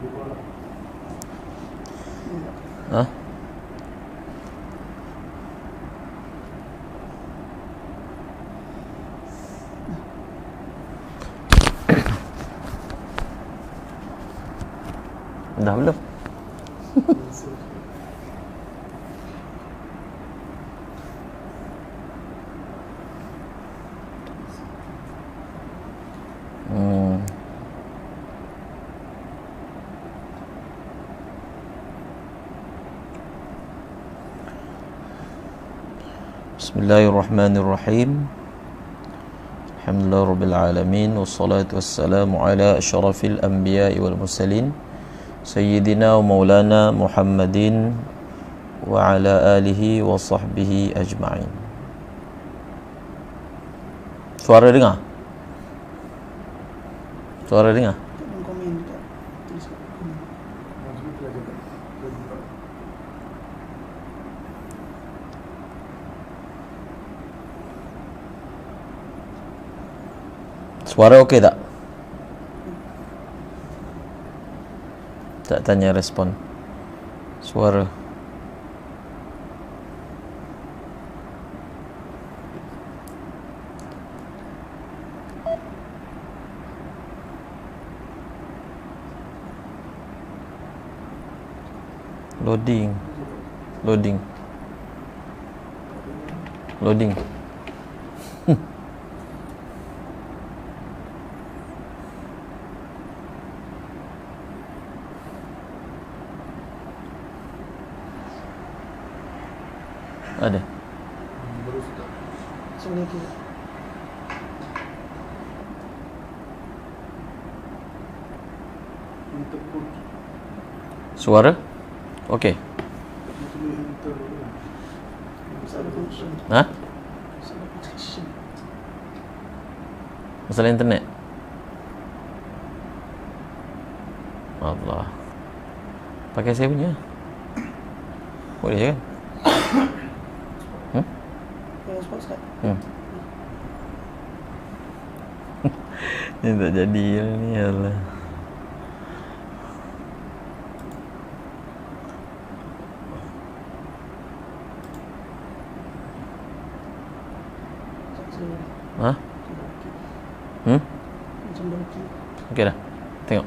Hah? Dah belum? Bismillahirrahmanirrahim. Alhamdulillah Rabbil Alamin. Wassalatu wassalamu ala asyrafil anbiya'i wal mursalin Sayyidina wa maulana Muhammadin wa ala alihi wa sahbihi ajma'in. Suara dengar? Suara dengar? Suara okey tak? Tak tanya respon. Suara. Loading. Loading. Loading. Ada. Suara? Okey. Ha? Masalah internet. Allah. Pakai saya punya. Boleh kan? Ini tak jadi ni, Allah. Ha? Okey dah. Tengok.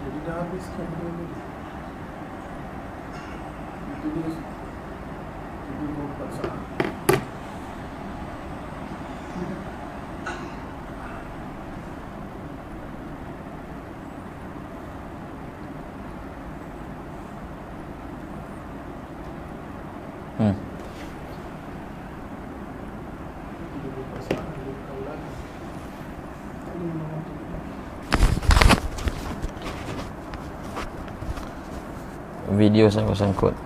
Jadi dah habis kan dulu. Itu dia 74 saat. Video sangkut-sangkut.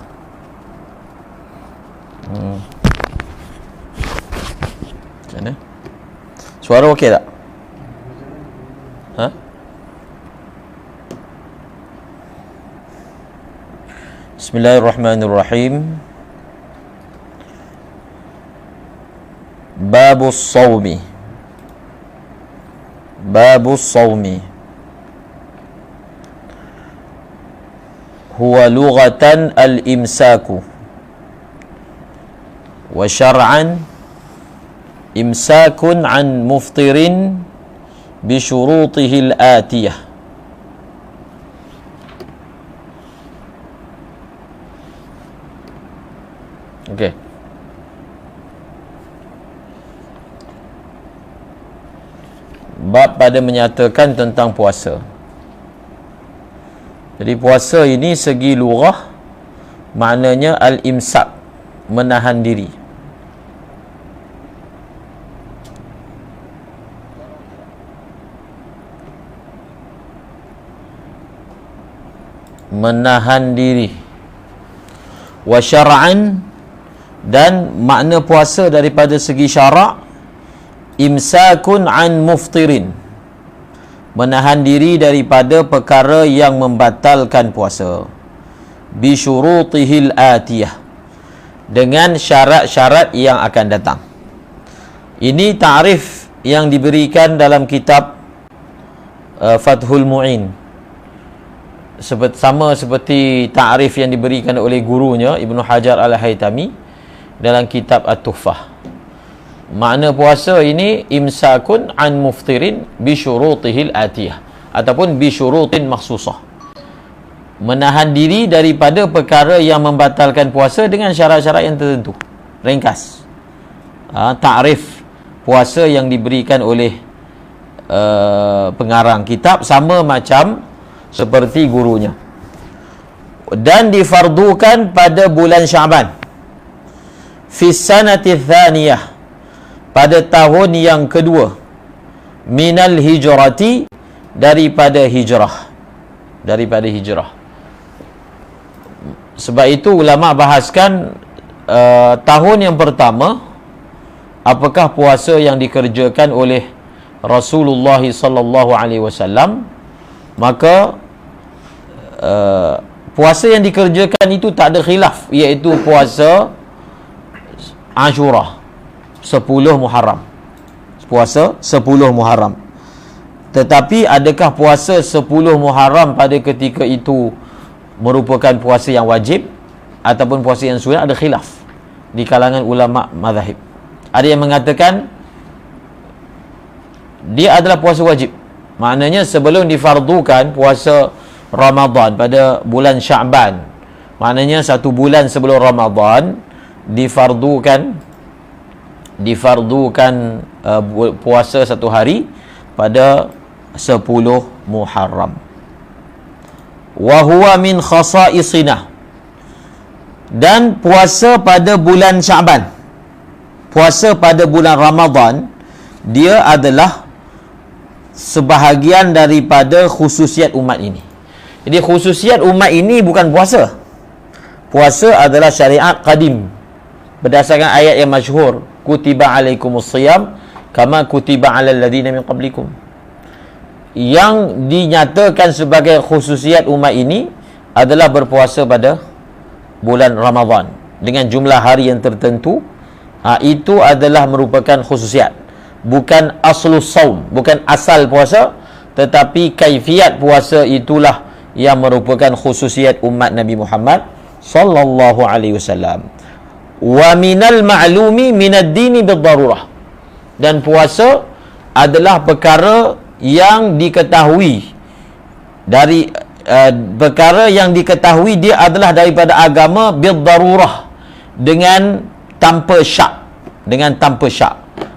Macam mana? Suara okey tak? Ha? Bismillahirrahmanirrahim. Babus Sawmi. Babus Sawmi huwa lughatan al-imsaku wa syar'an imsakun an muftirin bi syurutihi al-atiyah. Okey. bab pada menyatakan tentang puasa. Jadi puasa ini segi lughah maknanya al-imsak, menahan diri. Menahan diri. Wa syar'an, dan makna puasa daripada segi syarak, imsakun an muftirin, menahan diri daripada perkara yang membatalkan puasa, bi syurutihil atiyah, dengan syarat-syarat yang akan datang. Ini ta'rif yang diberikan dalam kitab Fathul Mu'in, sama seperti ta'rif yang diberikan oleh gurunya Ibnu Hajar Al-Haytami dalam kitab At-Tuhfah. Makna puasa ini imsakun an muftirin bi syurutihil atiyah, ataupun bi syurutin makhsusah, menahan diri daripada perkara yang membatalkan puasa dengan syarat-syarat yang tertentu. Ringkas ta'rif puasa yang diberikan oleh pengarang kitab sama macam seperti gurunya. Dan difardukan pada bulan Syaban fi sanati tsaniyah, pada tahun yang kedua, minal hijrati, daripada hijrah. Sebab itu ulama bahaskan tahun yang pertama, apakah puasa yang dikerjakan oleh Rasulullah sallallahu alaihi wasallam, maka puasa yang dikerjakan itu tak ada khilaf, iaitu puasa Ashura, 10 Muharram. Puasa 10 Muharram. Tetapi adakah puasa 10 Muharram pada ketika itu merupakan puasa yang wajib ataupun puasa yang sunat? Ada khilaf di kalangan ulama mazhab. Ada yang mengatakan dia adalah puasa wajib. Maknanya sebelum difardukan puasa Ramadan pada bulan Sya'ban, maknanya 1 bulan sebelum Ramadan difardukan puasa 1 hari pada 10 Muharram. Wa huwa min khasa'isina, dan puasa pada bulan Sya'ban, puasa pada bulan Ramadan, dia adalah sebahagian daripada khususiat umat ini. Jadi khususiat umat ini bukan puasa. Puasa adalah syariat qadim berdasarkan ayat yang masyhur, kutiba alaikumus siyam kama kutiba alal ladina min qablikum. Yang dinyatakan sebagai khususiat umat ini adalah berpuasa pada bulan Ramadan dengan jumlah hari yang tertentu. Itu adalah merupakan khususiat, bukan aslus saum, bukan asal puasa, tetapi kaifiat puasa itulah yang merupakan khususiat umat Nabi Muhammad sallallahu alaihi wasallam. Wa minal ma'lumi minad dini bid-darurah, dan puasa adalah perkara yang diketahui dari perkara yang diketahui dia adalah daripada agama bid-darurah, dengan tanpa syak,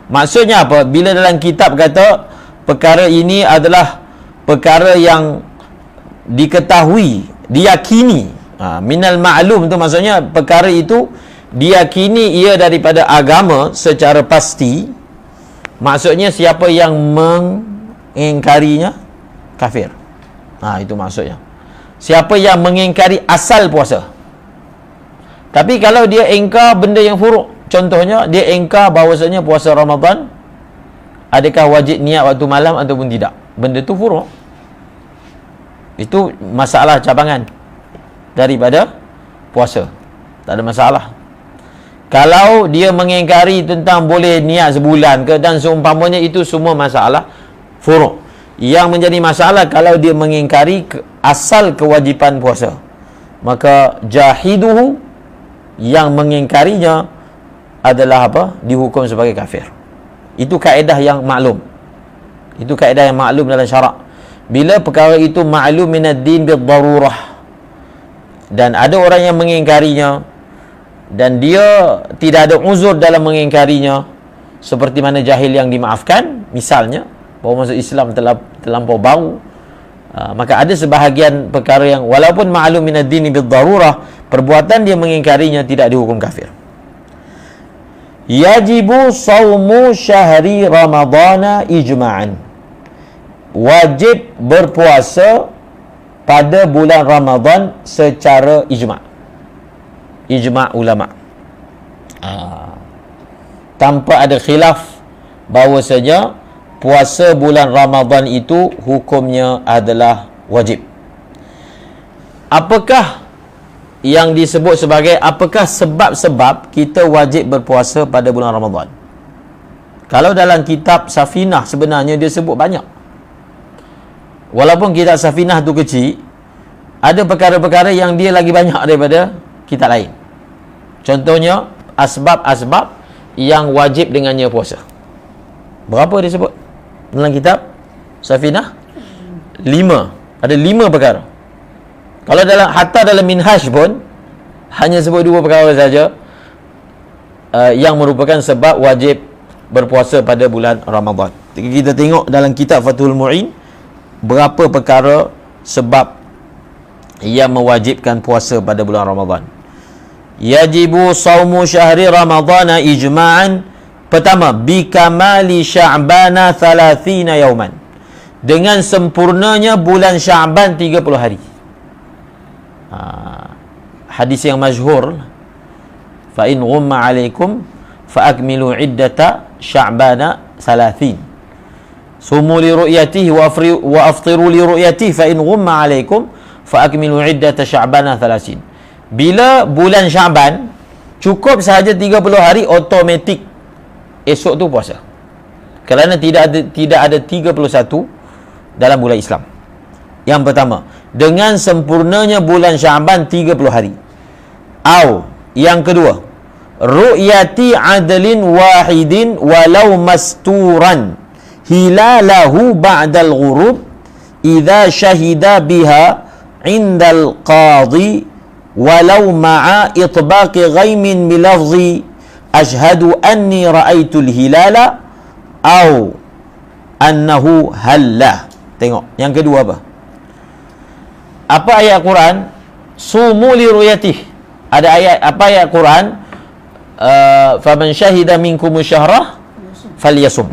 Maksudnya apa? Bila dalam kitab kata perkara ini adalah perkara yang diketahui, diyakini, minal ma'lum tu maksudnya perkara itu diyakini ia daripada agama secara pasti. Maksudnya siapa yang mengingkarinya kafir. Itu maksudnya. Siapa yang mengingkari asal puasa. Tapi kalau dia ingkar benda yang furuk, contohnya dia ingkar bahawasanya puasa Ramadan adakah wajib niat waktu malam ataupun tidak, benda tu furuk, itu masalah cabangan daripada puasa, tak ada masalah. Kalau dia mengingkari tentang boleh niat sebulan ke dan seumpamanya, itu semua masalah furuk. Yang menjadi masalah kalau dia mengingkari asal kewajipan puasa, maka jahiduhu, yang mengingkarinya adalah apa? Dihukum sebagai kafir. Itu kaedah yang maklum. Itu kaedah yang maklum dalam syarak. Bila perkara itu ma'lum minad din bid-darurah, dan ada orang yang mengingkarinya dan dia tidak ada uzur dalam mengingkarinya, seperti mana jahil yang dimaafkan misalnya, baru masuk Islam terlampau baru, maka ada sebahagian perkara yang walaupun ma'lum minad dini bid-darurah, perbuatan dia mengingkarinya tidak dihukum kafir. Yajibu saumu syahri ramadana ijma'an. Wajib berpuasa pada bulan Ramadan secara ijma'. Ijma' ulama'. Tanpa ada khilaf bahawasanya puasa bulan Ramadan itu hukumnya adalah wajib. Apakah yang disebut sebagai, apakah sebab-sebab kita wajib berpuasa pada bulan Ramadan? Kalau dalam kitab Safinah sebenarnya dia sebut banyak. Walaupun kitab Safinah tu kecil, ada perkara-perkara yang dia lagi banyak daripada kitab lain. Contohnya asbab-asbab yang wajib dengannya puasa. Berapa dia sebut dalam kitab Safinah? 5. Ada 5 perkara. Kalau hatta dalam Minhaj pun hanya sebut 2 perkara saja yang merupakan sebab wajib berpuasa pada bulan Ramadan. Kita tengok dalam kitab Fathul Mu'in berapa perkara sebab yang mewajibkan puasa pada bulan Ramadan. Yajibu saumu syahri ramadana ijma'an. Pertama, bikamali sya'bana 30 yauman. Dengan sempurnanya bulan Sya'ban 30 hari. Hadis yang masyhur, fa in ghumma alaikum fa akmilu iddata sya'bana 30. Sumu li ru'yatihi wa aftiru li ru'yatihi fa in ghumma alaikum fa akmilu iddata sya'bana 30. Bila bulan Sya'ban cukup sahaja 30 hari, automatik esok tu puasa. Kerana tidak ada 31 dalam bulan Islam. Yang pertama, dengan sempurnanya bulan Sya'ban 30 hari. Yang kedua, ru'yati adlin wahidin walau masturan hilalahu ba'dal ghurub idza syahida biha indal qadi walau ma'a itbaqi ghaimin bilafzi ashhadu anni ra'aitul hilala au annahu halla. Tengok yang kedua apa ayat Quran? Sumu li ru'yatih. Ada ayat Quran? Faman syahida minkum syahra falyasum.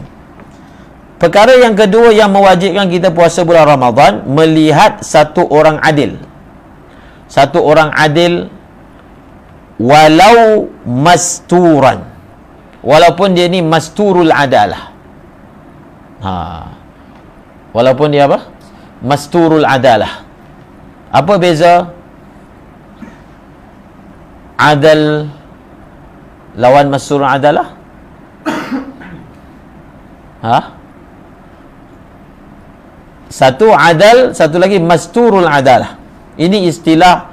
Perkara yang kedua yang mewajibkan kita puasa bulan Ramadan, melihat satu orang adil. Satu orang adil walau masturan. Walaupun dia ni masturul adalah. Walaupun dia apa? Masturul adalah. Apa beza adal lawan masturul adalah? Satu adal, satu lagi masturul adalah. Ini istilah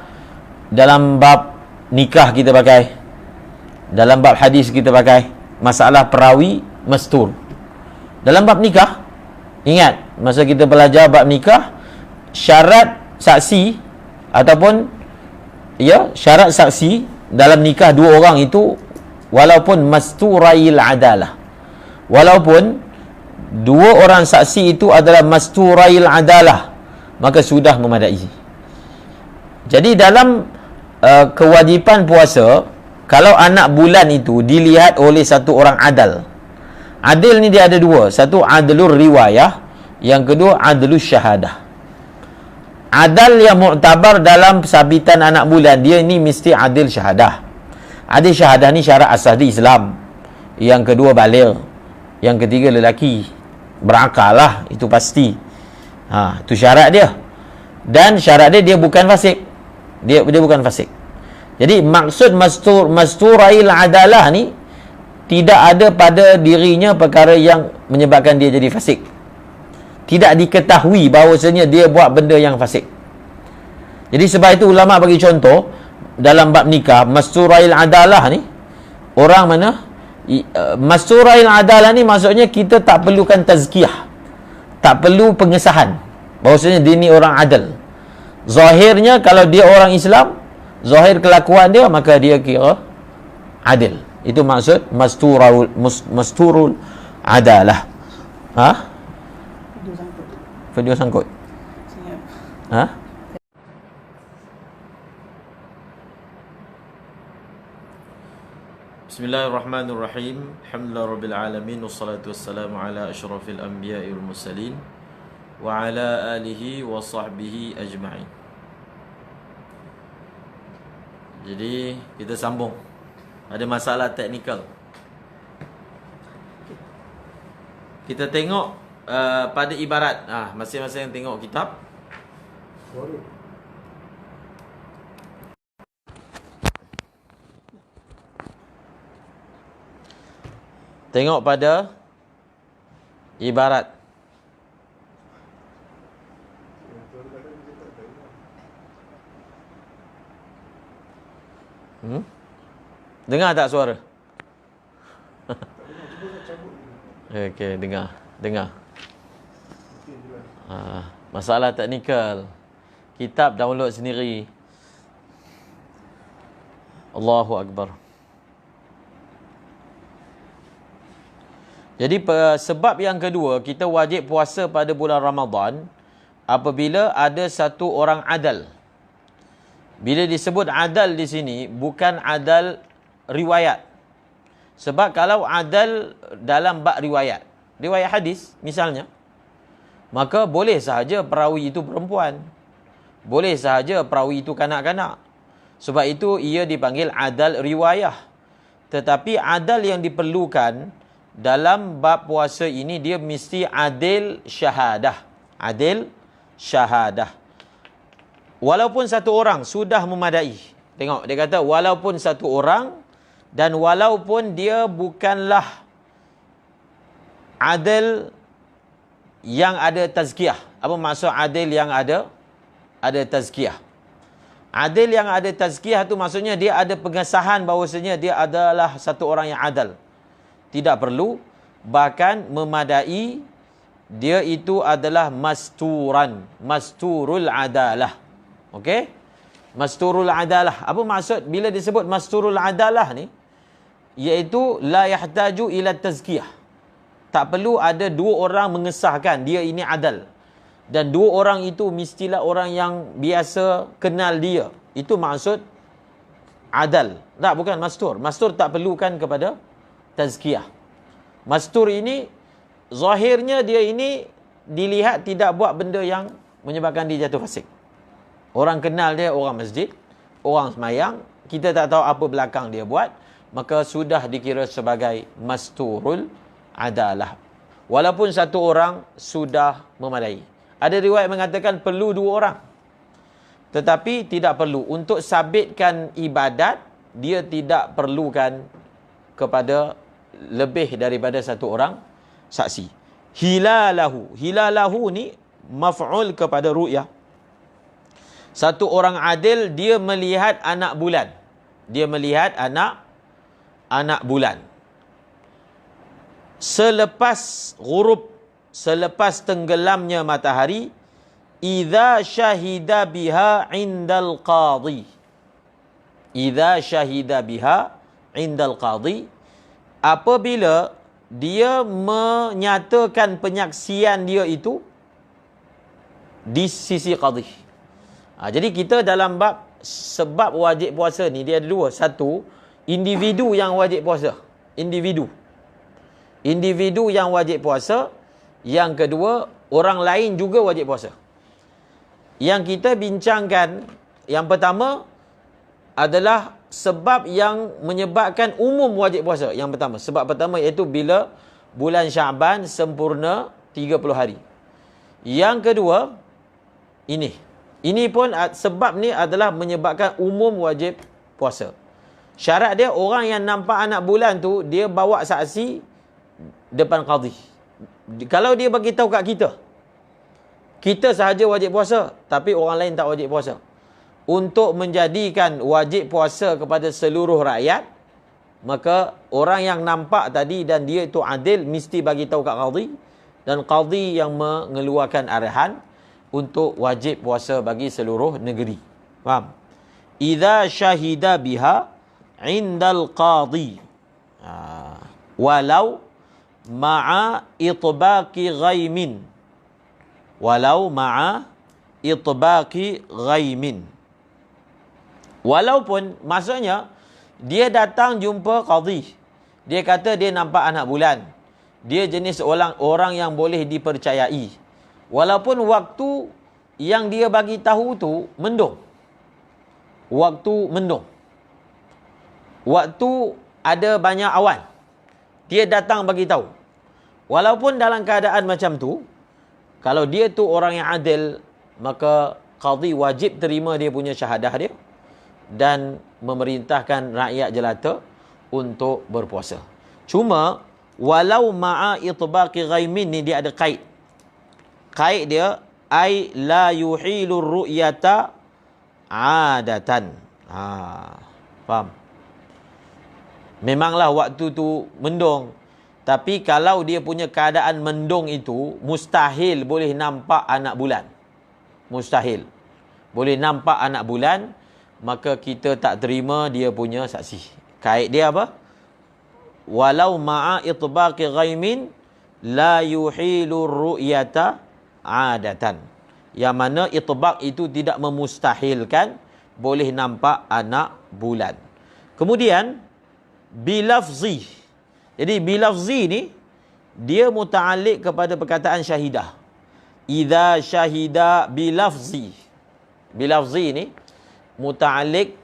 dalam bab nikah kita pakai, dalam bab hadis kita pakai, masalah perawi mastur. Dalam bab nikah, ingat masa kita belajar bab nikah, syarat saksi ataupun syarat saksi dalam nikah dua orang itu walaupun masturail adalah, walaupun dua orang saksi itu adalah masturail adalah, maka sudah memadai. Jadi dalam kewajipan puasa, kalau anak bulan itu dilihat oleh satu orang adal. Adil ni dia ada dua. Satu adlur riwayah, yang kedua adlus syahadah. Adal yang muktabar dalam sabitan anak bulan, dia ni mesti adil syahadah. Adil syahadah ni syarat asas di Islam. Yang kedua baligh, yang ketiga lelaki berakal lah, itu pasti. Itu syarat dia. Dan syarat dia bukan fasik. Dia bukan fasik. Jadi maksud masturail adalah ni tidak ada pada dirinya perkara yang menyebabkan dia jadi fasik. Tidak diketahui bahawasanya dia buat benda yang fasik. Jadi sebab itu ulama bagi contoh dalam bab nikah, masturail adalah ni orang mana? Masturail adalah ni maksudnya kita tak perlukan tazkiyah, tak perlu pengesahan bahawasanya dia ni orang adil. Zahirnya kalau dia orang Islam, zahir kelakuan dia, maka dia kira adil. Itu maksud masturul adalah. Video sangkut. Siap. Ha? Bismillahirrahmanirrahim. Alhamdulillahirabbil alamin wassalatu wassalamu ala asyrafil anbiya'i wal mursalin wa ala alihi wa sahbihi ajma'in. Jadi kita sambung. Ada masalah teknikal. Kita tengok pada ibarat. Masing-masing tengok kitab. Tengok pada ibarat. Dengar tak suara? Okey, dengar. Masalah teknikal. Kitab download sendiri. Allahu Akbar. Jadi sebab yang kedua, kita wajib puasa pada bulan Ramadan apabila ada satu orang adal. Bila disebut adal di sini, bukan adal riwayat. Sebab kalau adal dalam bab riwayat hadis misalnya, maka boleh sahaja perawi itu perempuan. Boleh sahaja perawi itu kanak-kanak. Sebab itu ia dipanggil adal riwayah. Tetapi adal yang diperlukan dalam bab puasa ini, dia mesti adil syahadah. Adil syahadah. Walaupun satu orang sudah memadai. Tengok, dia kata walaupun satu orang dan walaupun dia bukanlah adil yang ada tazkiyah. Apa maksud adil yang ada tazkiyah? Adil yang ada tazkiyah tu maksudnya dia ada pengesahan bahawasanya dia adalah satu orang yang adil. Tidak perlu, bahkan memadai, dia itu adalah masturul adalah. Okey? Masturul adalah. Apa maksud bila disebut masturul adalah ni? Iaitu la yahtaju ila tazkiyah. Tak perlu ada dua orang mengesahkan dia ini adal. Dan dua orang itu mestilah orang yang biasa kenal dia. Itu maksud adal. Tak, bukan mastur. Mastur tak perlukan kepada tazkiyah. Mastur ini zahirnya dia ini dilihat tidak buat benda yang menyebabkan dia jatuh fasik. Orang kenal dia orang masjid, orang semayang, kita tak tahu apa belakang dia buat, maka sudah dikira sebagai masturul adalah. Walaupun satu orang sudah memadai. Ada riwayat mengatakan perlu dua orang. Tetapi tidak perlu. Untuk sabitkan ibadat, dia tidak perlukan kepada lebih daripada satu orang saksi. Hilalahu ni maf'ul kepada ru'yah. Satu orang adil, dia melihat anak bulan. Dia melihat anak bulan. Selepas ghurub, selepas tenggelamnya matahari, idza syahida biha indal qadhi. Idza syahida biha indal qadhi, apabila dia menyatakan penyaksian dia itu di sisi qadhi. Jadi kita dalam bab sebab wajib puasa ni, dia ada dua. Satu, individu yang wajib puasa. Individu yang wajib puasa. Yang kedua, orang lain juga wajib puasa. Yang kita bincangkan, yang pertama adalah sebab yang menyebabkan umum wajib puasa. Yang pertama, sebab pertama iaitu bila bulan Syaban sempurna 30 hari. Yang kedua, ini pun sebab ni adalah menyebabkan umum wajib puasa. Syarat dia orang yang nampak anak bulan tu, dia bawa saksi depan qadhi. Kalau dia bagi tahu kat kita sahaja wajib puasa, tapi orang lain tak wajib puasa. Untuk menjadikan wajib puasa kepada seluruh rakyat, maka orang yang nampak tadi dan dia itu adil mesti bagi tahu kat qadhi, dan qadhi yang mengeluarkan arahan untuk wajib puasa bagi seluruh negeri. Faham? Idza syahida biha indal qadhi. Walau ma'a itbaqi ghaimin. Walau ma'a itbaqi ghaimin. Walaupun maksudnya dia datang jumpa qadhi. Dia kata dia nampak anak bulan. Dia jenis orang yang boleh dipercayai. Walaupun waktu yang dia bagi tahu tu mendung. Waktu mendung. Waktu ada banyak awan. Dia datang bagi tahu. Walaupun dalam keadaan macam tu, kalau dia tu orang yang adil, maka qadhi wajib terima dia punya syahadah dia dan memerintahkan rakyat jelata untuk berpuasa. Cuma walau ma'a itbaqi ghaimin ni dia ada kaid. Kaid dia ai la yuhilur ru'yata adatan. Faham? Memanglah waktu tu mendung, tapi kalau dia punya keadaan mendung itu mustahil boleh nampak anak bulan. Mustahil boleh nampak anak bulan, maka kita tak terima dia punya saksi. Kaid dia apa? Walau ma'a itbaqi ghaimin la yuhilur ru'yata adatan. Yang mana itbaq itu tidak memustahilkan boleh nampak anak bulan. Kemudian bilafzi. Jadi bilafzi ni dia muta'alliq kepada perkataan syahidah. Idza syahida bilafzi. Bilafzi ni muta'alliq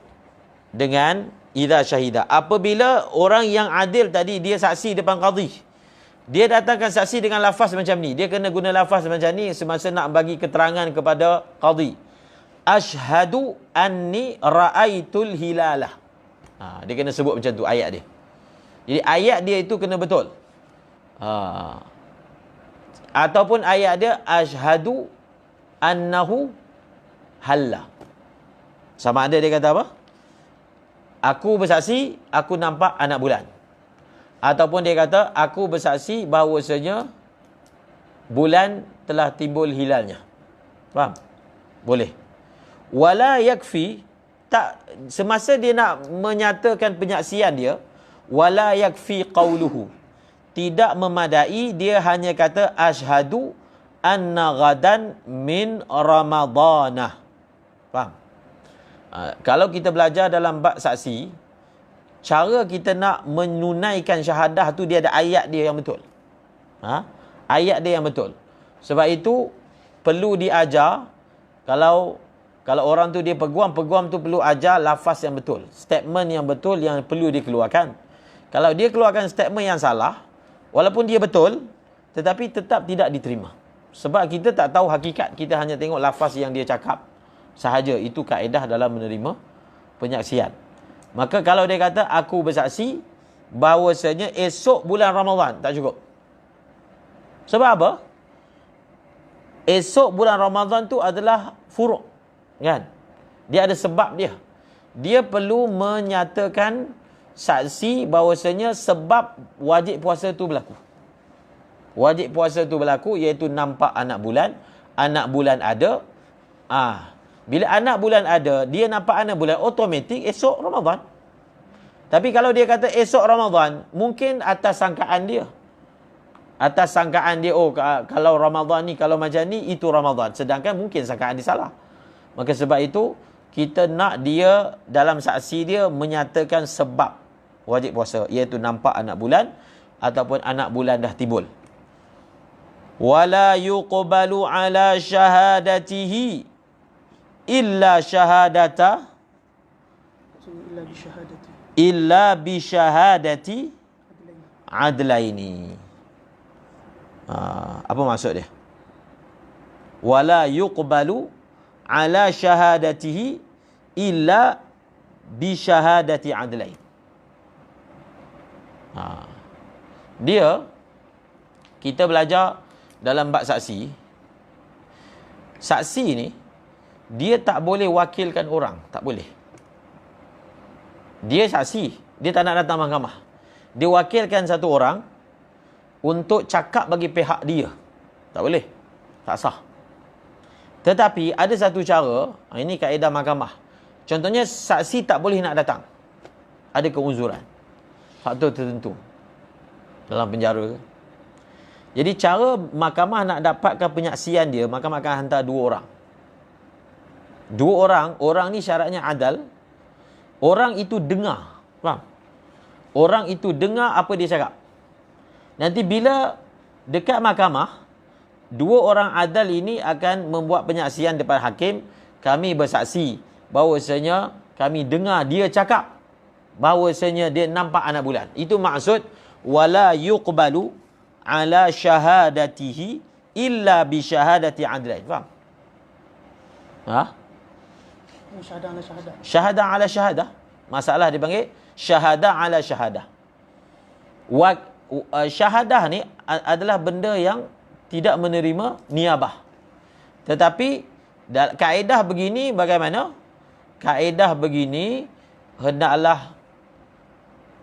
dengan idza syahida. Apabila orang yang adil tadi dia saksi depan qadhi, dia datangkan saksi dengan lafaz macam ni. Dia kena guna lafaz macam ni semasa nak bagi keterangan kepada qadhi. Ashhadu anni ra'aitul hilalah. Dia kena sebut macam tu ayat dia. Jadi ayat dia itu kena betul. Ataupun ayat dia ashhadu annahu halla. Sama ada dia kata apa? Aku bersaksi aku nampak anak bulan. Ataupun dia kata aku bersaksi bahawasanya bulan telah timbul hilalnya. Faham? Boleh. Wala yakfi, tak, semasa dia nak menyatakan penyaksian dia, wala yakfi qauluhu, tidak memadai dia hanya kata ashhadu anna ghadan min ramadhanah. Faham? Kalau kita belajar dalam bab saksi, cara kita nak menunaikan syahadah tu dia ada ayat dia yang betul. Ayat dia yang betul. Sebab itu perlu diajar. Kalau orang tu dia peguam tu perlu ajar lafaz yang betul, statement yang betul yang perlu dikeluarkan. Kalau dia keluarkan statement yang salah, walaupun dia betul, tetapi tetap tidak diterima. Sebab kita tak tahu hakikat, kita hanya tengok lafaz yang dia cakap sahaja. Itu kaedah dalam menerima penyaksian. Maka kalau dia kata aku bersaksi bahawasanya esok bulan Ramadan, tak cukup. Sebab apa? Esok bulan Ramadan tu adalah furu', kan? Dia ada sebab dia. Dia perlu menyatakan saksi bahawasanya sebab wajib puasa tu berlaku. Wajib puasa tu berlaku iaitu nampak anak bulan. Anak bulan ada. Bila anak bulan ada, dia nampak anak bulan, automatik esok Ramadan. Tapi kalau dia kata esok Ramadan, mungkin atas sangkaan dia. Atas sangkaan dia, kalau Ramadan ni, kalau macam ni, itu Ramadan. Sedangkan mungkin sangkaan dia salah. Maka sebab itu, kita nak dia dalam saksi dia menyatakan sebab wajib puasa, iaitu nampak anak bulan ataupun anak bulan dah timbul. Wala yuqbalu ala syahadatihi illa syahadata illa bi syahadati adlaini. Apa maksud dia? Wala yuqbalu ala syahadatihi illa bi syahadati adlain. Dia, kita belajar dalam bab saksi. Saksi ni dia tak boleh wakilkan orang, tak boleh. Dia saksi, dia tak nak datang mahkamah. Dia wakilkan satu orang untuk cakap bagi pihak dia. Tak boleh. Tak sah. Tetapi ada satu cara, ini kaedah mahkamah. Contohnya saksi tak boleh nak datang. Ada keuzuran. Faktor tertentu. Dalam penjara ke. Jadi cara mahkamah nak dapatkan penyaksian dia, mahkamah akan hantar 2 orang. 2 orang, orang ni syaratnya adal. Orang itu dengar. Faham? Orang itu dengar apa dia cakap. Nanti bila dekat mahkamah, 2 orang adal ini akan membuat penyaksian depan hakim. Kami bersaksi bahawasanya kami dengar dia cakap bahawasanya dia nampak anak bulan. Itu maksud wala yuqbalu ala syahadatihi illa bi syahadati adlain. Faham? Ha? Syahadah ala syahadah. Syahadah ala syahadah. Masalah dia panggil syahadah ala syahadah. Syahadah ni adalah benda yang tidak menerima niabah. Tetapi kaedah begini bagaimana? Kaedah begini hendaklah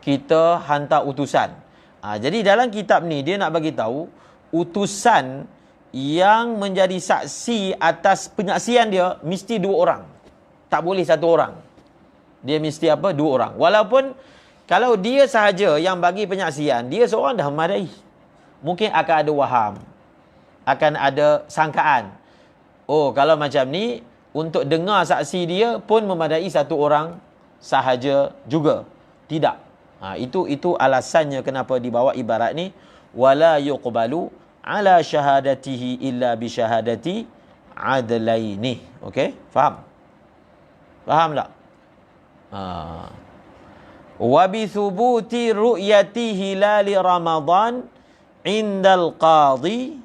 kita hantar utusan. Jadi dalam kitab ni dia nak bagi tahu utusan yang menjadi saksi atas penyaksian dia mesti 2 orang. Tak boleh 1 orang. Dia mesti apa? 2 orang. Walaupun kalau dia sahaja yang bagi penyaksian, dia seorang dah memadai. Mungkin akan ada waham. Akan ada sangkaan. Oh, kalau macam ni, untuk dengar saksi dia pun memadai 1 orang sahaja juga. Tidak. Itu alasannya kenapa dibawa ibarat ni. Wala yuqbalu ala syahadatihi illa bi syahadati adlaini. Okey? Faham? Faham tak? Wa bi thubuti ru'yati hilali Ramadan indal qadhi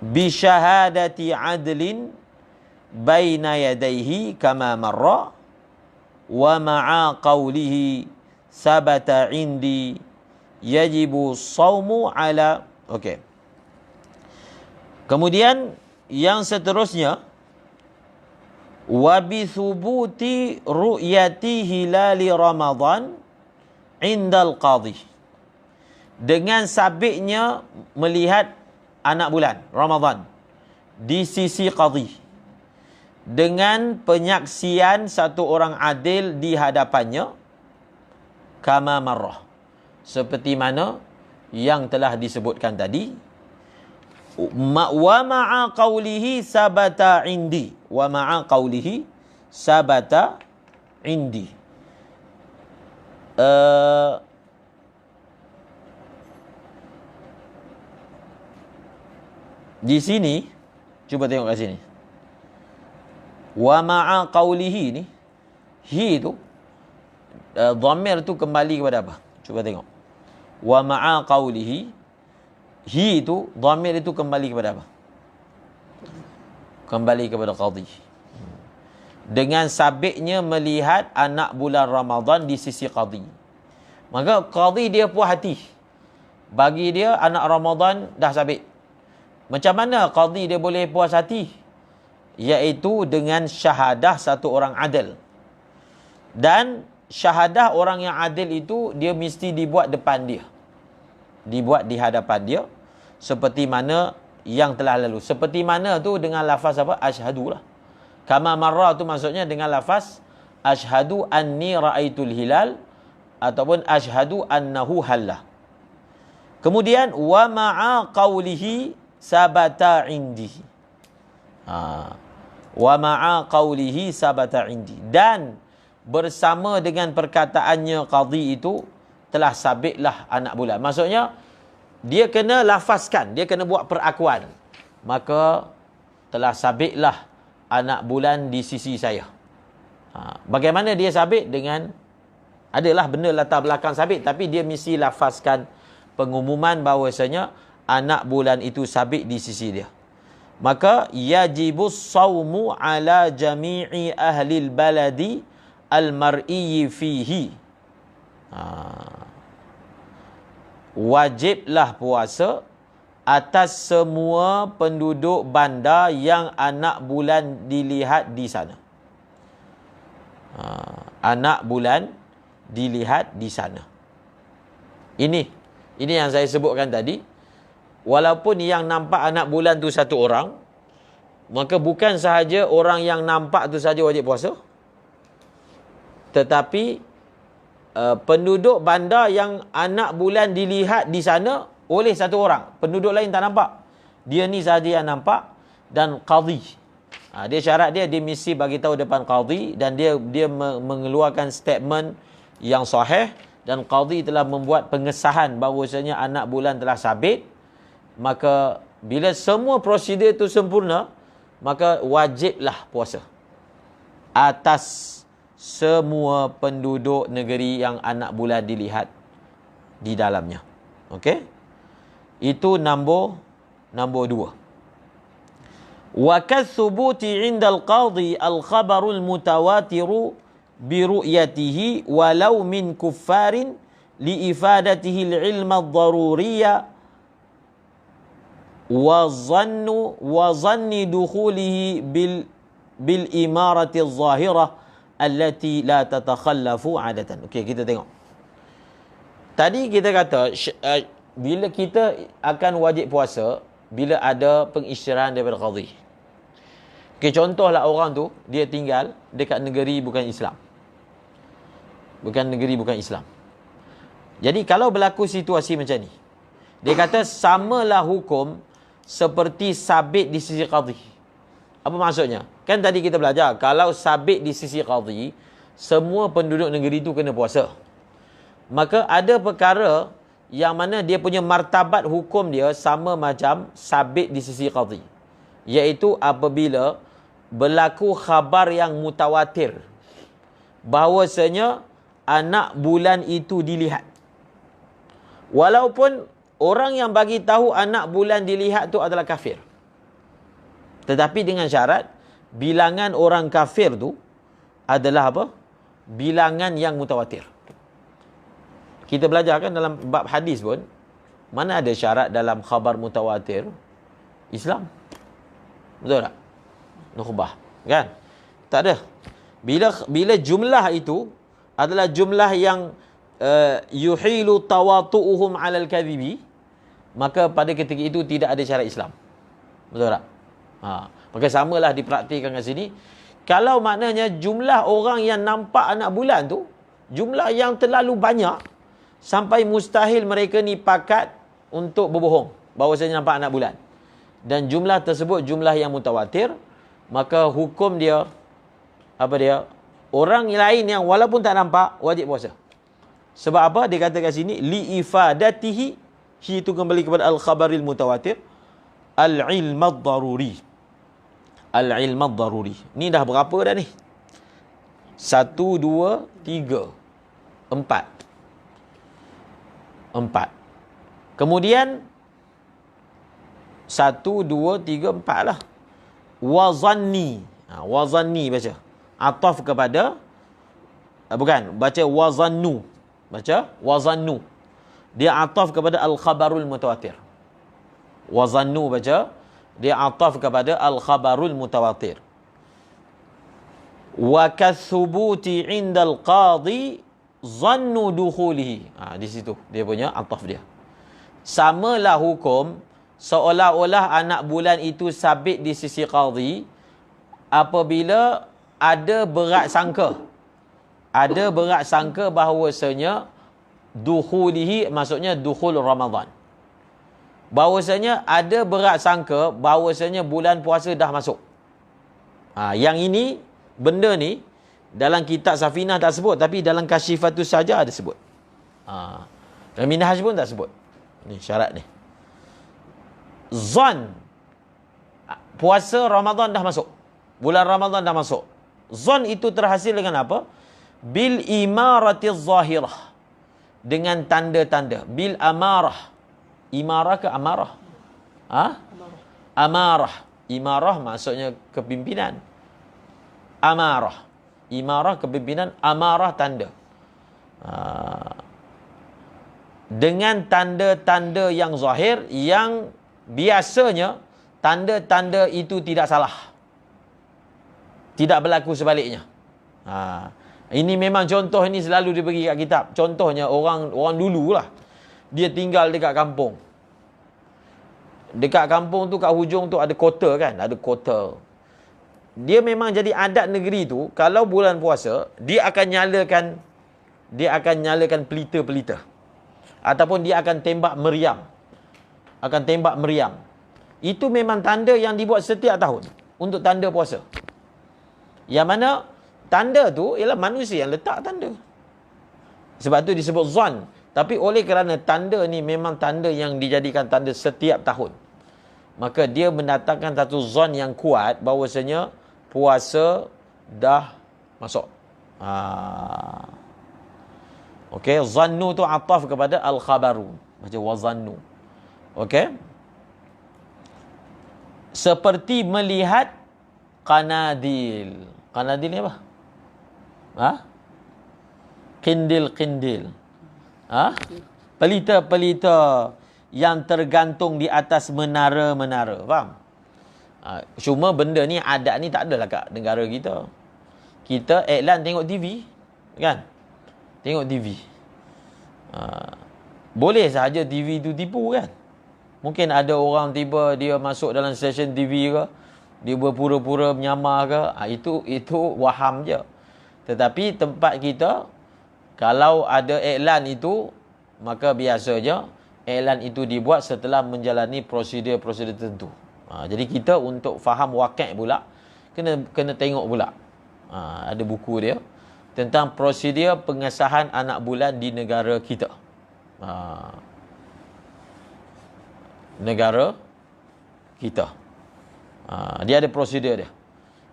bi syahadati adlin baina yadayhi kama marra wa ma'a qawlihi sabata indi yajibu sawmu ala. Okey. Kemudian yang seterusnya wa bi thubuti ru'yati hilali Ramadan indal qadhi, dengan sabitnya melihat anak bulan Ramadan di sisi qadhi, dengan penyaksian 1 orang adil di hadapannya, kama marrah, seperti mana yang telah disebutkan tadi. Wa ma'a qawlihi sabata indi. Wa ma'a qawlihi sabata indi. Di sini, cuba tengok kat sini. Wa ma'a qawlihi ni, hi tu, dhamir tu kembali kepada apa? Cuba tengok. Wa ma'a qawlihi, hi tu, dhamir itu kembali kepada apa? Kembali kepada qadhi. Dengan sabitnya melihat anak bulan Ramadan di sisi qadhi. Maka qadhi dia puas hati. Bagi dia anak Ramadan dah sabit. Macam mana qadhi dia boleh puas hati? Iaitu dengan syahadah 1 orang adil. Dan syahadah orang yang adil itu dia mesti dibuat depan dia. Dibuat di hadapan dia. Seperti mana yang telah lalu. Seperti mana tu dengan lafaz apa? Asyhadu lah. Kama marra tu maksudnya dengan lafaz asyhadu anni ra'aitul hilal ataupun asyhadu annahu hallah. Kemudian wa ma'a qawlihi sabata indi. Wa ma'a qawlihi sabata indi. Dan bersama dengan perkataannya qadhi itu telah sabitlah anak bulan. Maksudnya dia kena lafazkan, dia kena buat perakuan. Maka telah sabitlah anak bulan di sisi saya. Bagaimana dia sabit? Dengan adalah benda latar belakang sabit, tapi dia mesti lafazkan pengumuman bahawasanya anak bulan itu sabit di sisi dia. Maka yajibus sawmu ala jami'i ahlil baladi al-mar'i fihi. Wajiblah puasa atas semua penduduk bandar yang anak bulan dilihat di sana. Anak bulan dilihat di sana. Ini yang saya sebutkan tadi. Walaupun yang nampak anak bulan tu 1 orang, maka bukan sahaja orang yang nampak tu saja wajib puasa. Tetapi penduduk bandar yang anak bulan dilihat di sana oleh satu orang. Penduduk lain tak nampak. Dia ni sahaja yang nampak. Dan qadhi. Dia syarat dia mesti bagi tahu depan qadhi. Dan dia mengeluarkan statement yang sahih. Dan qadhi telah membuat pengesahan bahawasanya anak bulan telah sabit. Maka bila semua prosedur itu sempurna, maka wajiblah puasa atas semua penduduk negeri yang anak bulan dilihat di dalamnya. Okey? Itu nombor 2. Wa kathubuti 'inda al-qadhi al-khabarul mutawatiru bi ru'yatihi walau min kuffarin li ifadatihi al-'ilma ad-daruriyya wa zanni dukhulihi bil imarati adh-dhahirah allati la tatakhallafu 'adatan. Okey, kita tengok. Tadi kita kata bila kita akan wajib puasa bila ada pengisytiharan daripada qadhi. Okey, contohlah orang tu dia tinggal dekat negeri bukan Islam. Bukan Islam. Jadi kalau berlaku situasi macam ni, dia kata samalah hukum seperti sabit di sisi qadhi. Apa maksudnya? Kan tadi kita belajar, kalau sabit di sisi qadhi, semua penduduk negeri itu kena puasa. Maka ada perkara yang mana dia punya martabat hukum dia sama macam sabit di sisi qadhi. Iaitu apabila berlaku khabar yang mutawatir bahawasanya anak bulan itu dilihat. Walaupun orang yang bagi tahu anak bulan dilihat tu adalah kafir. Tetapi dengan syarat bilangan orang kafir tu adalah apa? Bilangan yang mutawatir. Kita belajar kan dalam bab hadis pun, mana ada syarat dalam khabar mutawatir? Islam. Betul tak? Nukhbah. Kan? Tak ada. Bila jumlah itu adalah jumlah yang yuhilu tawatu'uhum 'alal kadhibi, maka pada ketika itu tidak ada syarat Islam. Betul tak? Maka samalah dipraktikkan kat sini. Kalau maknanya jumlah orang yang nampak anak bulan tu, jumlah yang terlalu banyak, sampai mustahil mereka ni pakat untuk berbohong bahawasanya nampak anak bulan. Dan jumlah tersebut jumlah yang mutawatir, maka hukum dia, apa dia? Orang lain yang walaupun tak nampak, wajib puasa. Sebab apa? Dia kata kat sini, li'ifadatihi, hi itu kembali kepada al-khabaril mutawatir, al-ilmad daruri. Al-ilmad daruri. Ni dah berapa dah ni? 1, 2, 3, 4. Kemudian 1, 2, 3, 4 lah. Wazanni. Wazanni baca. Ataf kepada bukan, baca wazannu. Baca wazannu. Dia ataf kepada al-khabarul mutawatir. Wazannu baca, dia ataf kepada al-khabarul mutawatir. Wa kathubuti 'inda al-qadhi zannu dukhulihi. Di situ dia punya ataf dia. Samalah hukum seolah-olah anak bulan itu sabit di sisi qadhi apabila ada berat sangka. Ada berat sangka bahawasanya dukhulihi maksudnya dukhul Ramadan. Bahawasanya ada berat sangka bahawasanya bulan puasa dah masuk. Yang ini, benda ni dalam kitab Safinah tak sebut, tapi dalam Kasyifatus saja ada sebut. Dalam Minhaj pun tak sebut. Ni syarat ni. Zan, puasa Ramadan dah masuk. Bulan Ramadan dah masuk. Zan itu terhasil dengan apa? Bil imaratiz zahirah. Dengan tanda-tanda. Bil amarah. Imarah ke amarah? Amarah. Imarah maksudnya kepimpinan. Amarah. Imarah kepimpinan, amarah tanda. Dengan tanda-tanda yang zahir, yang biasanya tanda-tanda itu tidak salah. Tidak berlaku sebaliknya. Ini memang contoh ini selalu dibagi kat kitab. Contohnya orang dululah. Dia tinggal dekat kampung. Dekat kampung tu, kat hujung tu ada kota kan? Ada kota. Dia memang jadi adat negeri tu, kalau bulan puasa, dia akan nyalakan pelita-pelita. Ataupun dia akan tembak meriam. akan tembak meriam. Itu memang tanda yang dibuat setiap tahun untuk tanda puasa. Yang mana tanda tu ialah manusia yang letak tanda. Sebab tu disebut zon. Tapi oleh kerana tanda ni memang tanda yang dijadikan tanda setiap tahun, maka dia mendatangkan satu zon yang kuat bahawasanya puasa dah masuk. Okey, zannu tu ataf kepada al-khabaru. Macam wazannu. Okey. Seperti melihat qanadil. Qanadil ni apa? Qindil-qindil. Pelita-pelita yang tergantung di atas menara-menara. Faham? Cuma benda ni, adat ni tak adalah kat negara kita. Kita iklan tengok TV. Kan? Tengok TV. Boleh sahaja TV tu tipu kan? Mungkin ada orang tiba dia masuk dalam stesen TV ke, dia berpura-pura menyamar ke, itu waham je. Tetapi tempat kita, kalau ada iklan itu, maka biasanya iklan itu dibuat setelah menjalani prosedur-prosedur tertentu. Jadi kita untuk faham wakil pula, kena tengok pula. Ada buku dia tentang prosedur pengesahan anak bulan di negara kita. Negara kita. Dia ada prosedur dia.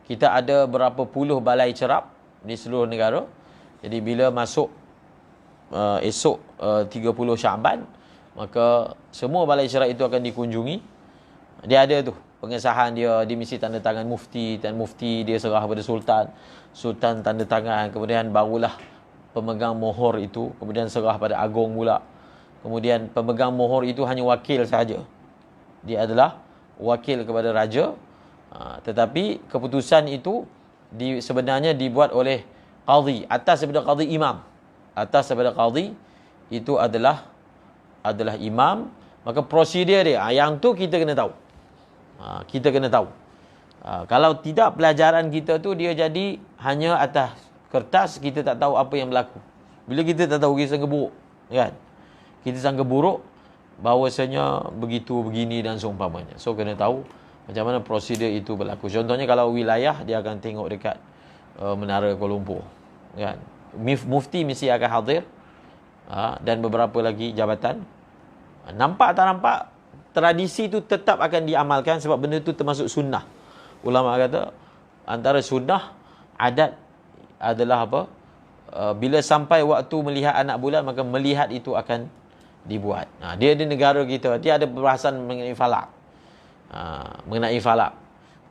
Kita ada berapa puluh balai cerap di seluruh negara. Jadi bila masuk esok 30 Syaban, maka semua balai cerap itu akan dikunjungi. Dia ada tu pengesahan dia, mesti tanda tangan mufti, dan mufti dia serah kepada sultan. Sultan tanda tangan, kemudian barulah pemegang mohor itu kemudian serah pada agung pula. Kemudian pemegang mohor itu hanya wakil sahaja. Dia adalah wakil kepada raja. Tetapi keputusan itu sebenarnya dibuat oleh qadhi, atas daripada qadhi imam. Atas daripada qadhi itu adalah imam. Maka prosedur dia, yang tu kita kena tahu. Kita kena tahu. Kalau tidak, pelajaran kita tu dia jadi hanya atas kertas, kita tak tahu apa yang berlaku. Bila kita tak tahu, kita sangka buruk, kan? Kita sangka buruk bahawasanya begitu, begini dan seumpamanya. So kena tahu macam mana prosedur itu berlaku. Contohnya kalau wilayah, dia akan tengok dekat Menara Kuala Lumpur, kan? Mufti mesti akan hadir, dan beberapa lagi jabatan. Nampak tak nampak, tradisi itu tetap akan diamalkan sebab benda itu termasuk sunnah. Ulama kata antara sunnah adat adalah apa? Bila sampai waktu melihat anak bulan, maka melihat itu akan dibuat. Dia di negara kita, dia ada perbahasan mengenai falak.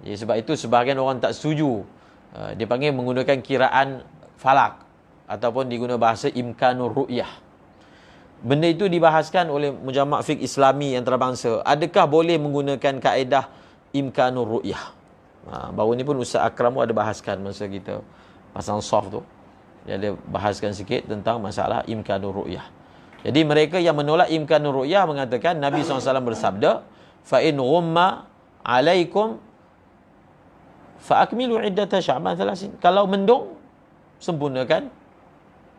Jadi sebab itu sebahagian orang tak setuju. Dia panggil menggunakan kiraan falak ataupun digunakan bahasa imkanur ru'yah. Benda itu dibahaskan oleh Mujama' Fiqh Islami antarabangsa. Adakah boleh menggunakan kaedah imkanur ru'yah? Baru ni pun Ustaz Akram ada bahaskan masa kita pasang soft tu. Dia ada bahaskan sikit tentang masalah imkanur ru'yah. Jadi mereka yang menolak imkanur ru'yah mengatakan Nabi SAW bersabda, fa in ghumma alaikum fa akmilu iddata Sya'ban 30. Kalau mendung, sempurnakan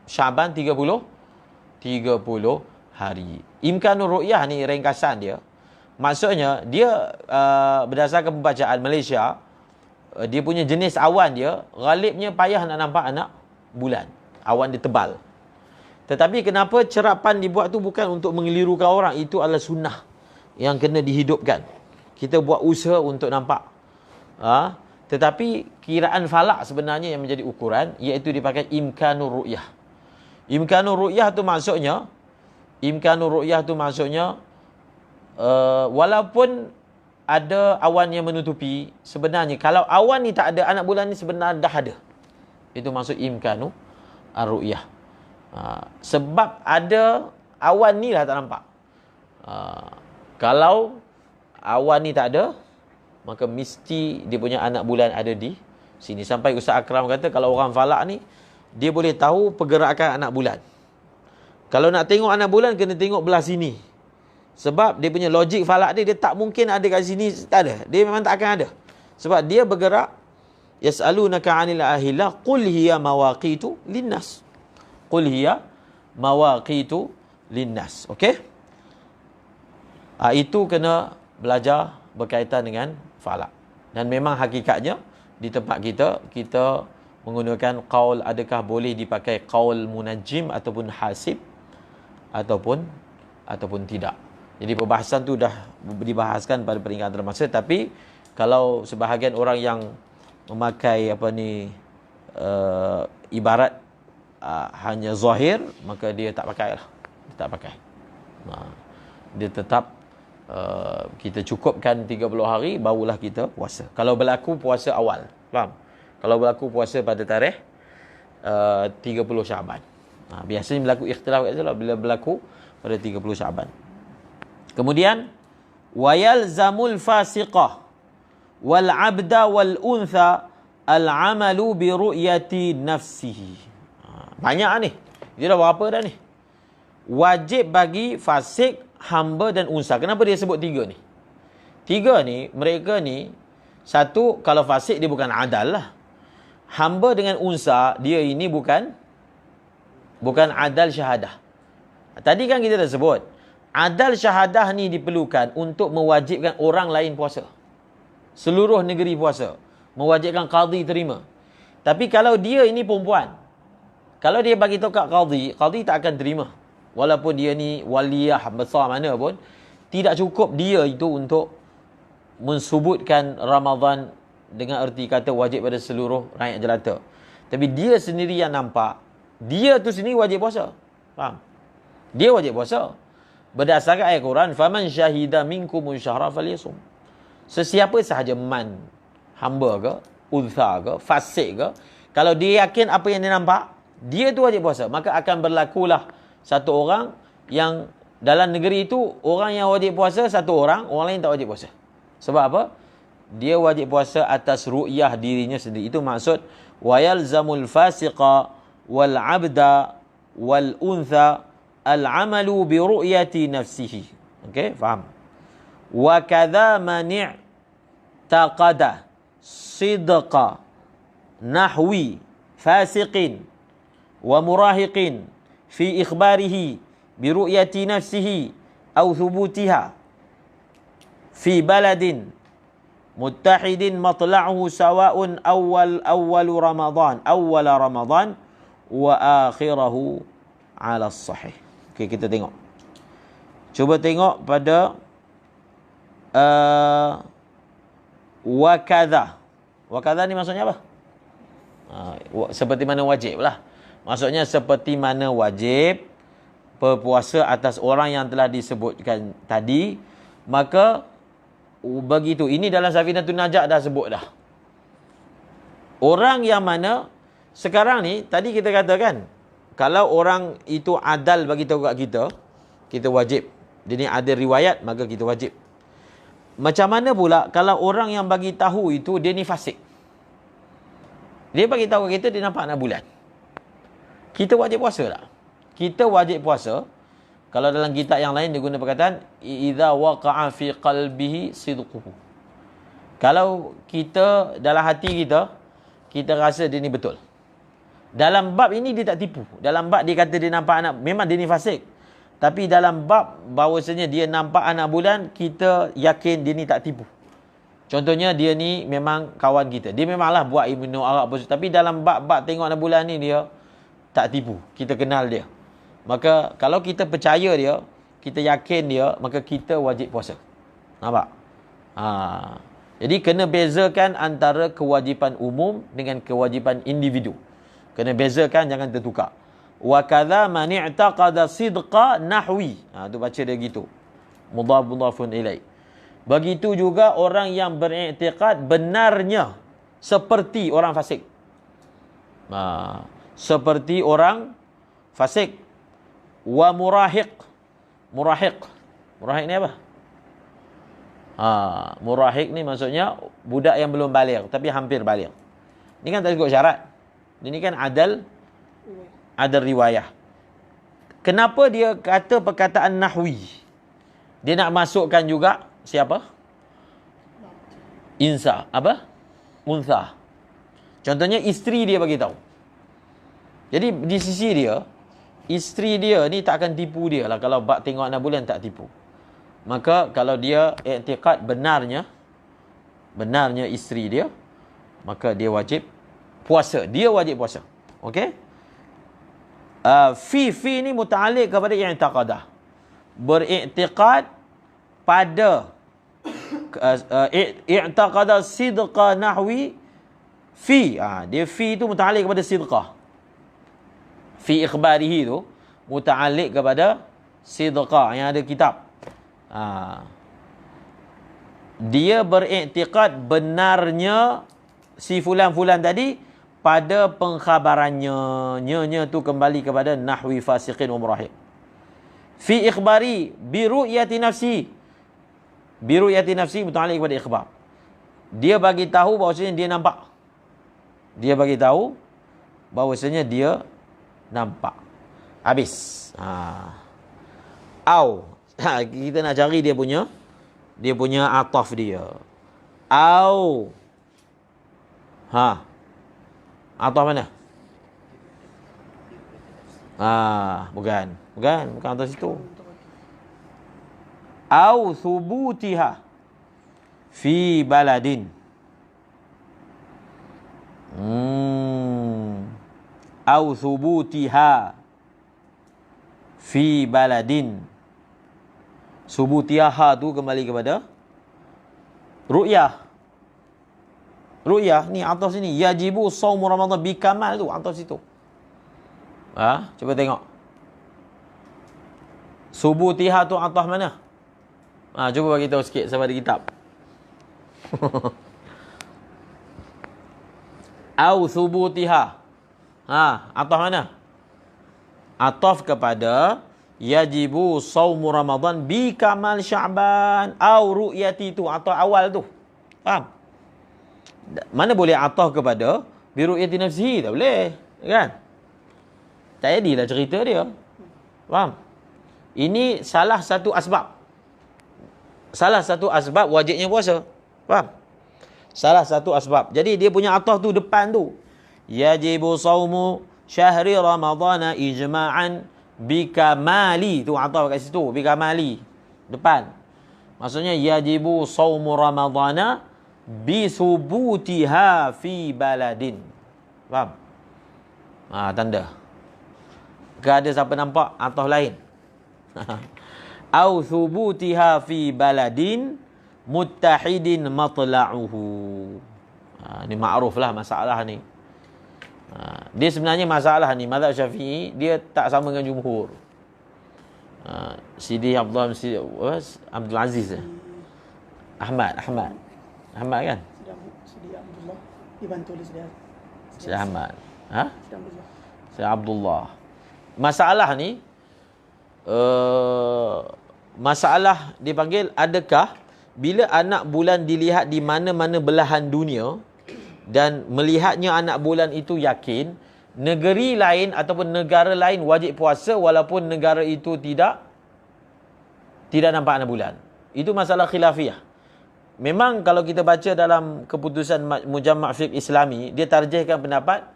Sya'ban 30 hari. Imkanur ru'yah ni ringkasan dia. Maksudnya dia berdasarkan pembacaan Malaysia, dia punya jenis awan dia, ghalibnya payah nak nampak anak bulan. Awan dia tebal. Tetapi kenapa cerapan dibuat tu bukan untuk mengelirukan orang, itu adalah sunnah yang kena dihidupkan. Kita buat usaha untuk nampak. Tetapi kiraan falak sebenarnya yang menjadi ukuran, iaitu dipakai imkanur ru'yah. Imkanur ru'yah tu maksudnya, walaupun ada awan yang menutupi, sebenarnya kalau awan ni tak ada, anak bulan ni sebenarnya dah ada. Itu maksud imkanu ar-ru'yah. Sebab ada awan ni lah tak nampak. Kalau awan ni tak ada, maka mesti dia punya anak bulan ada di sini. Sampai Ustaz Akram kata kalau orang falak ni, dia boleh tahu pergerakan anak bulan. Kalau nak tengok anak bulan, kena tengok belah sini. Sebab dia punya logik falak dia tak mungkin ada kat sini, tak ada. Dia memang tak akan ada. Sebab dia bergerak. Yas'alunaka 'anil ahillah qul hiya mawaqitu linnas. Qul hiya mawaqitu linnas. Okey? Itu kena belajar berkaitan dengan falak. Dan memang hakikatnya di tempat kita menggunakan qaul, adakah boleh dipakai qaul munajjim ataupun hasib ataupun tidak. Jadi perbahasan tu dah dibahaskan pada peringkat masa, tapi kalau sebahagian orang yang memakai ibarat hanya zahir, maka dia tak pakai lah. Dia tak pakai. Dia tetap kita cukupkan 30 hari barulah kita puasa. Kalau berlaku puasa awal, faham? Kalau berlaku puasa pada tarikh 30 Syaban. Biasanya berlaku ikhtilaf bila berlaku pada 30 Syaban. Kemudian wayalzamul fasiqah wal 'abda wal untha al 'amalu bi ru'yati nafsihi. Banyak ni. Dia dah berapa dah ni? Wajib bagi fasik, hamba dan unsa. Kenapa dia sebut 3 ni? 3 ni, mereka ni, satu, kalau fasik dia bukan adal lah. Hamba dengan unsa, dia ini bukan adal syahadah. Tadi kan kita dah sebut, adal syahadah ni diperlukan untuk mewajibkan orang lain puasa. Seluruh negeri puasa. Mewajibkan qadhi terima. Tapi kalau dia ini perempuan, kalau dia bagi tahu kat qadhi tak akan terima. Walaupun dia ni waliyah besar mana pun, tidak cukup dia itu untuk mensubutkan Ramadan dengan erti kata wajib pada seluruh rakyat jelata. Tapi dia sendiri yang nampak, dia tu sendiri wajib puasa. Faham? Dia wajib puasa. Berdasarkan ayat Quran, faman syahida minkum syahra falyasum. Sesiapa sahaja hamba ke, untha ke, fasik ke, kalau dia yakin apa yang dia nampak, dia tu wajib puasa, maka akan berlakulah satu orang yang dalam negeri itu, orang yang wajib puasa satu orang lain tak wajib puasa. Sebab apa? Dia wajib puasa atas ru'yah dirinya sendiri. Itu maksud wayalzamul fasiqa wal 'abda wal untha al 'amalu bi ru'yati nafsihi. Okey, faham? Wa kadza man i'taqada sidqa nahwi fasiqin wa murahiqin fi ikhbarihi bi ru'yati nafsihi aw thubutiha fi baladin muttahidin matla'uhu sawa'un awwal Ramadan wa akhirahu 'ala as-sahih. Okey, kita tengok. Cuba tengok pada wa kadza. Wa kadza ni maksudnya apa? Seperti mana wajib lah. Maksudnya seperti mana wajib berpuasa atas orang yang telah disebutkan tadi, maka begitu. Ini dalam Safinatun Najah dah sebut dah. Orang yang mana sekarang ni, tadi kita katakan, kalau orang itu adal bagi tahu kat kita wajib. Dia ni ada riwayat, maka kita wajib. Macam mana pula kalau orang yang bagi tahu itu dia ni fasik? Dia bagi tahu kat kita dia nampak anak bulan. Kita wajib puasa tak? Kita wajib puasa. Kalau dalam kitab yang lain dia guna perkataan idza waqa'a fi qalbihi sidquhu. Kalau kita dalam hati kita rasa dia ni betul. Dalam bab ini dia tak tipu. Dalam bab dia kata dia nampak anak, memang dia ni fasik. Tapi dalam bab bahawasanya dia nampak anak bulan, kita yakin dia ni tak tipu. Contohnya dia ni memang kawan kita. Dia memanglah buat minum arak, tapi dalam bab tengok anak bulan ni dia tak tipu. Kita kenal dia. Maka kalau kita percaya dia, kita yakin dia, maka kita wajib puasa. Nampak? Jadi kena bezakan antara kewajipan umum dengan kewajipan individu. Kena bezakan, jangan tertukar. Wa kadza man i'taqada sidqa nahwi. Tu baca dia gitu. Mudhafun ilaih. Begitu juga orang yang beriktikad benarnya seperti orang fasik. Seperti orang fasik. Wa murahiq. Murahiq ni apa? Murahiq ni maksudnya budak yang belum baligh tapi hampir baligh. Ni kan tak ikut syarat. Ini kan adal riwayah. Kenapa dia kata perkataan nahwi? Dia nak masukkan juga siapa? Insa. Apa? Untha. Contohnya isteri dia bagi tahu. Jadi di sisi dia, isteri dia ni tak akan tipu dia lah kalau bak tengok anak bulan tak tipu. maka kalau dia i'tiqad benarnya isteri dia, maka dia wajib puasa. Dia wajib puasa. Okey? Fi ni muta'alliq kepada i'tiqadah. Beriktiqad pada i'tiqadah sidqa nahwi fi. Dia fi tu muta'alliq kepada sidqah. Fi ikhbarihi tu muta'alliq kepada sidqah yang ada kitab. Dia beriktikad benarnya si fulan-fulan tadi pada pengkhabarannya. Nya tu kembali kepada nahwi fasiqin wa murahib. Fi ikhbari bi ru'yati nafsi. Bi ru'yati nafsi muta'alliq kepada ikhbar. Dia bagi tahu bahawasanya dia nampak. Dia bagi tahu bahawasanya dia nampak. Habis. Kita nak cari dia punya ataf dia. Ataf mana? Bukan ataf situ. Au thubutiha fi baladin. Au thubutiha fi baladin. Subutiha tu kembali kepada ru'yah. Ru'yah ni atas sini yajibu shaum Ramadan bi kamal tu atas situ. Cuba tengok. Subutiha tu atas mana? Cuba bagi tahu sikit sampai di kitab. Au subutiha. Atas mana? Ataf kepada yajibu shaum Ramadan bi kamal Sya'ban au ru'yati tu atau awal tu. Faham? Mana boleh ataf kepada bi ru'yati nafsihi? Tak boleh, kan? Tak jadilah cerita dia. Faham? Ini salah satu asbab. Salah satu asbab wajibnya puasa. Faham? Salah satu asbab. Jadi dia punya ataf tu depan tu. Yajibu shaumu syahri Ramadana ijma'an bikamali tu atau kat situ bikamali depan, maksudnya yajibu shaumu ramadhana bisubutiha fi baladin. Faham? Tanda ke ada siapa nampak atau lain. Au subutiha fi baladin muttahidin matla'uhu. Ni ma'ruf lah masalah ni. Dia sebenarnya masalah ni mazhab Syafi'i dia tak sama dengan jumhur. Sidi Abdul Aziz Ahmad kan? Sidi Abdullah dibantu oleh Sidi Ahmad. Sidi Abdullah. Masalah ni masalah dipanggil adakah bila anak bulan dilihat di mana-mana belahan dunia dan melihatnya anak bulan itu yakin, negeri lain ataupun negara lain wajib puasa walaupun negara itu tidak nampak anak bulan. Itu masalah khilafiyah. Memang kalau kita baca dalam keputusan Mujamma' Fiqh Islami, dia tarjihkan pendapat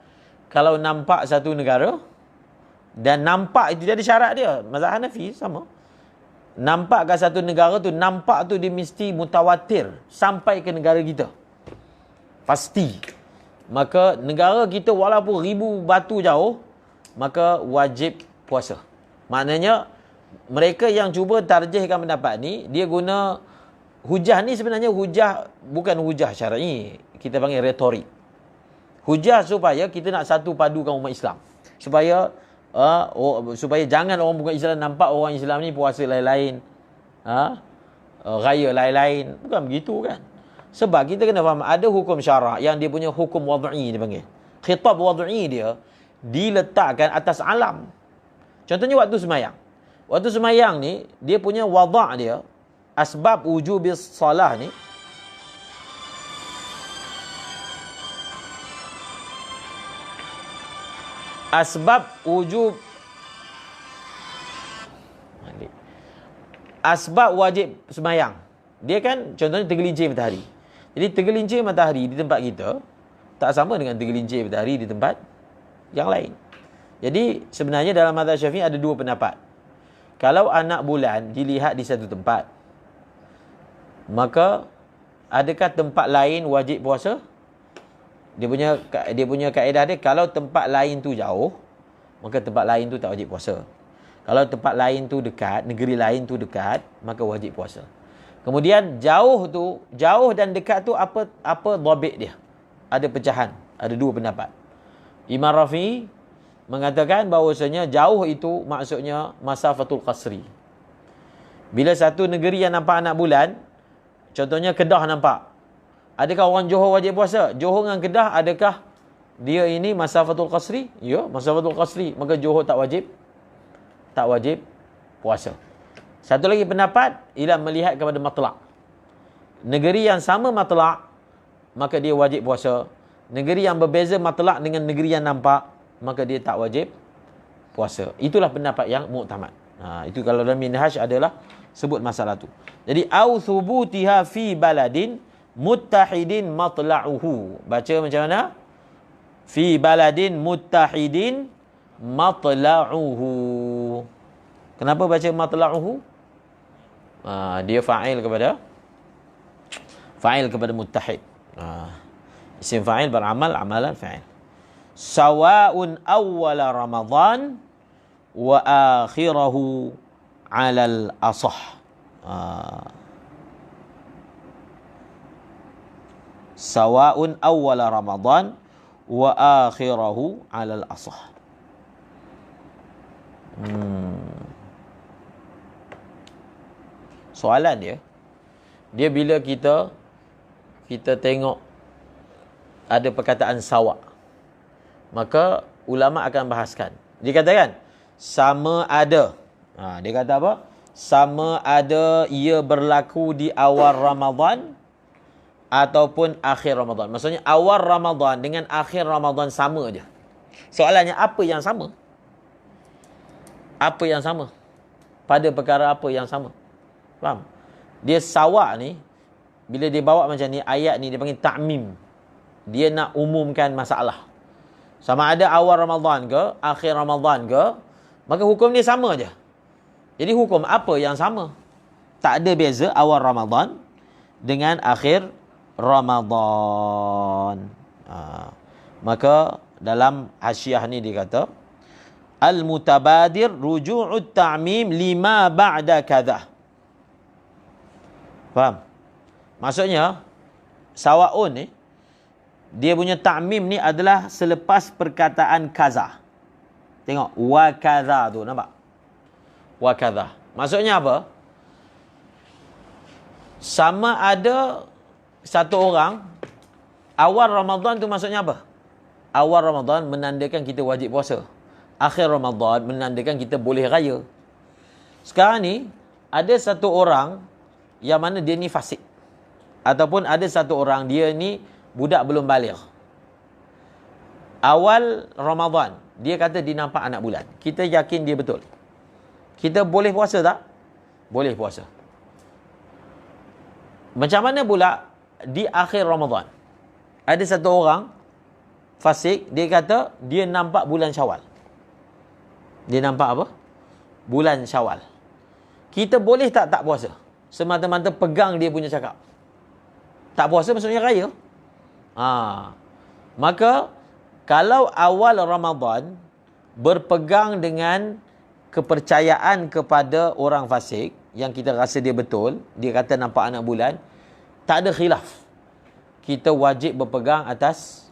kalau nampak satu negara dan nampak itu dia ada syarat dia. Mazhab Hanafi sama. Nampak kat satu negara tu, nampak tu dia mesti mutawatir sampai ke negara kita. Pasti. Maka negara kita walaupun ribu batu jauh, maka wajib puasa. Maknanya mereka yang cuba tarjihkan pendapat ni, dia guna hujah ni sebenarnya hujah bukan hujah syar'i. Kita panggil retorik. Hujah supaya kita nak satu padukan umat Islam. Supaya jangan orang bukan Islam nampak orang Islam ni puasa lain-lain. Raya lain-lain. Bukan begitu kan. Sebab kita kena faham ada hukum syarak yang dia punya hukum wad'i dia panggil. Khitab wad'i dia diletakkan atas alam. Contohnya waktu semayang. Waktu semayang ni dia punya wada' dia asbab wujubis salah ni asbab wajib semayang. Dia kan contohnya tergelincir matahari. Jadi tergelincir matahari di tempat kita tak sama dengan tergelincir matahari di tempat yang lain. Jadi sebenarnya dalam mazhab Syafi'i ada dua pendapat. Kalau anak bulan dilihat di satu tempat, maka adakah tempat lain wajib puasa? Dia punya kaedah dia, kalau tempat lain tu jauh, maka tempat lain tu tak wajib puasa. Kalau tempat lain tu dekat, negeri lain tu dekat, maka wajib puasa. Kemudian jauh dan dekat tu apa dhabit dia? Ada pecahan, ada dua pendapat. Imam Rafi'i mengatakan bahawasanya jauh itu maksudnya masafatul qasri. Bila satu negeri yang nampak anak bulan, contohnya Kedah nampak, adakah orang Johor wajib puasa? Johor dengan Kedah, adakah dia ini masafatul qasri? Ya, masafatul qasri. Maka Johor tak wajib puasa. Satu lagi pendapat, ialah melihat kepada matlak. Negeri yang sama matlak, maka dia wajib puasa. Negeri yang berbeza matlak dengan negeri yang nampak, maka dia tak wajib puasa. Itulah pendapat yang muktamad. Itu kalau dalam minhaj adalah sebut masalah tu. Jadi au thubutiha fi baladin muttahidin matla'uhu. Baca macam mana? Fi baladin muttahidin matla'uhu. Kenapa baca matla'uhu? Dia fa'il kepada muttahid. Isim fa'il beramal amalan fa'il. Sawa'un awwala Ramadan wa akhirahu 'alal asah. Sawa'un awwala Ramadan wa akhirahu 'alal asah. Soalan dia bila kita tengok ada perkataan sawa', maka ulama akan bahaskan. Dia katakan sama ada. Dia kata apa? Sama ada ia berlaku di awal Ramadan ataupun akhir Ramadan. Maksudnya awal Ramadan dengan akhir Ramadan sama je. Soalannya apa yang sama? Apa yang sama? Pada perkara apa yang sama? Faham? Dia sawa' ni, bila dia bawa macam ni, ayat ni dia panggil ta'mim. Dia nak umumkan masalah. Sama ada awal Ramadan ke, akhir Ramadan ke, maka hukum dia sama je. Jadi hukum apa yang sama? Tak ada beza awal Ramadan dengan akhir Ramadan. Maka dalam hasyiah ni dia kata, al-mutabadir ruju'ut ta'mim lima ba'da kadha. Faham? Maksudnya, sawa'un ni, dia punya ta'mim ni adalah selepas perkataan kaza. Tengok, wa kaza tu, nampak? Wa kaza. Maksudnya apa? Sama ada satu orang, awal Ramadan tu maksudnya apa? Awal Ramadan menandakan kita wajib puasa. Akhir Ramadan menandakan kita boleh raya. Sekarang ni, ada satu orang yang mana dia ni fasik. Ataupun ada satu orang, dia ni budak belum baligh. Awal Ramadan, dia kata dia nampak anak bulan. Kita yakin dia betul. Kita boleh puasa tak? Boleh puasa. Macam mana pula di akhir Ramadan? Ada satu orang fasik, dia kata dia nampak bulan Syawal. Dia nampak apa? Bulan Syawal. Kita boleh tak puasa? Semata-mata pegang dia punya cakap. Tak puasa maksudnya raya. Maka kalau awal Ramadan berpegang dengan kepercayaan kepada orang fasik yang kita rasa dia betul, dia kata nampak anak bulan, tak ada khilaf. Kita wajib berpegang atas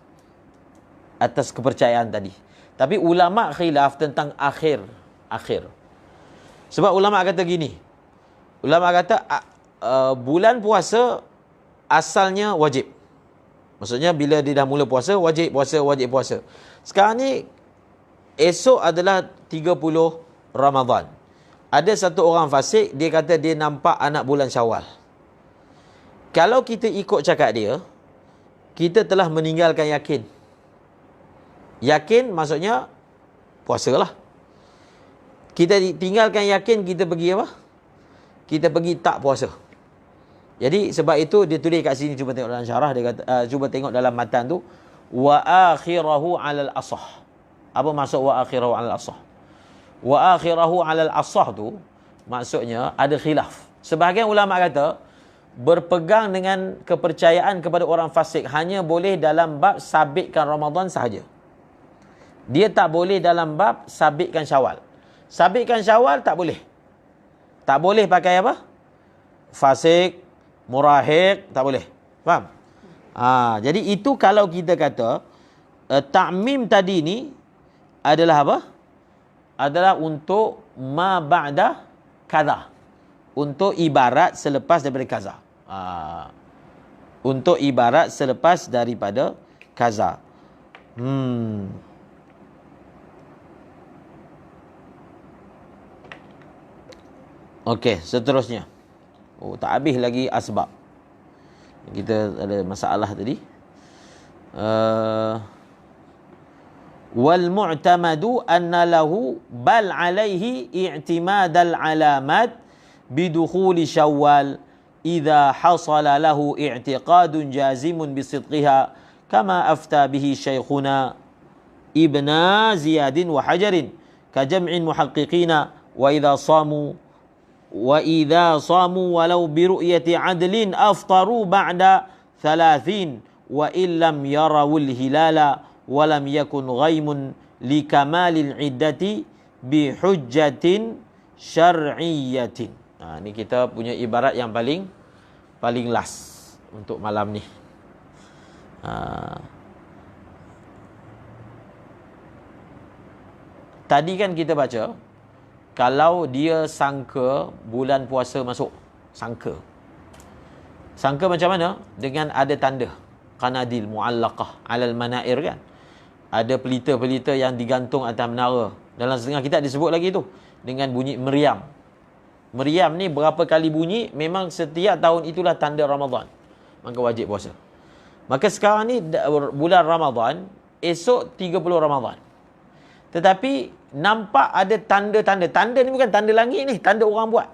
kepercayaan tadi. Tapi ulama khilaf tentang akhir. Sebab ulama kata gini. Ulama kata bulan puasa asalnya wajib. Maksudnya bila dia dah mula puasa, wajib puasa. Sekarang ni esok adalah 30 Ramadan. Ada satu orang fasik, dia kata dia nampak anak bulan Syawal. Kalau kita ikut cakap dia, kita telah meninggalkan yakin. Yakin maksudnya puasalah. Kita tinggalkan yakin, kita pergi apa? Kita pergi tak puasa. Jadi sebab itu dia tulis kat sini, cuba tengok dalam syarah, dia kata cuba tengok dalam matan tu, wa akhirahu 'alal asah. Apa maksud wa akhirahu 'alal asah? Wa akhirahu 'alal asah tu maksudnya ada khilaf. Sebahagian ulama kata berpegang dengan kepercayaan kepada orang fasik hanya boleh dalam bab sabitkan Ramadan sahaja. Dia tak boleh dalam bab sabitkan Syawal. Sabitkan Syawal tak boleh. Tak boleh pakai apa? Fasik, murahik, tak boleh. Faham? Jadi itu kalau kita kata ta'mim tadi ni adalah apa? Adalah untuk ma ba'da kaza. Untuk ibarat selepas daripada kaza. Untuk ibarat selepas daripada kaza. Okey, seterusnya. Tak habis lagi asbab. Kita ada masalah tadi. Wal mu'tamadu anna lahu bal alaihi i'timad al alamat bidukhuli Syawal idza hasala lahu i'tiqadun jazimun bisidqiha kama afta bihi syekhuna Ibn Ziyadin wa Hajarin ka jam'in muhaqqiqina wa idza samu walau bi ru'yati adlin aftaru ba'da 30 wa illam yarawul hilala wa lam yakun ghaimun li kamalil iddati bi hujjatin syar'iyyatin. Ni kita punya ibarat yang paling last untuk malam ni. Tadi kan kita baca kalau dia sangka bulan puasa masuk, sangka macam mana? Dengan ada tanda qanadil muallaqah alal manair kan, ada pelita-pelita yang digantung atas menara. Dalam setengah kitab disebut lagi tu dengan bunyi meriam. Meriam ni berapa kali bunyi, memang setiap tahun itulah tanda Ramadan, maka wajib puasa. Maka sekarang ni bulan Ramadan, esok 30 Ramadan. Tetapi nampak ada tanda-tanda. Tanda ni bukan tanda langit ni, tanda orang buat.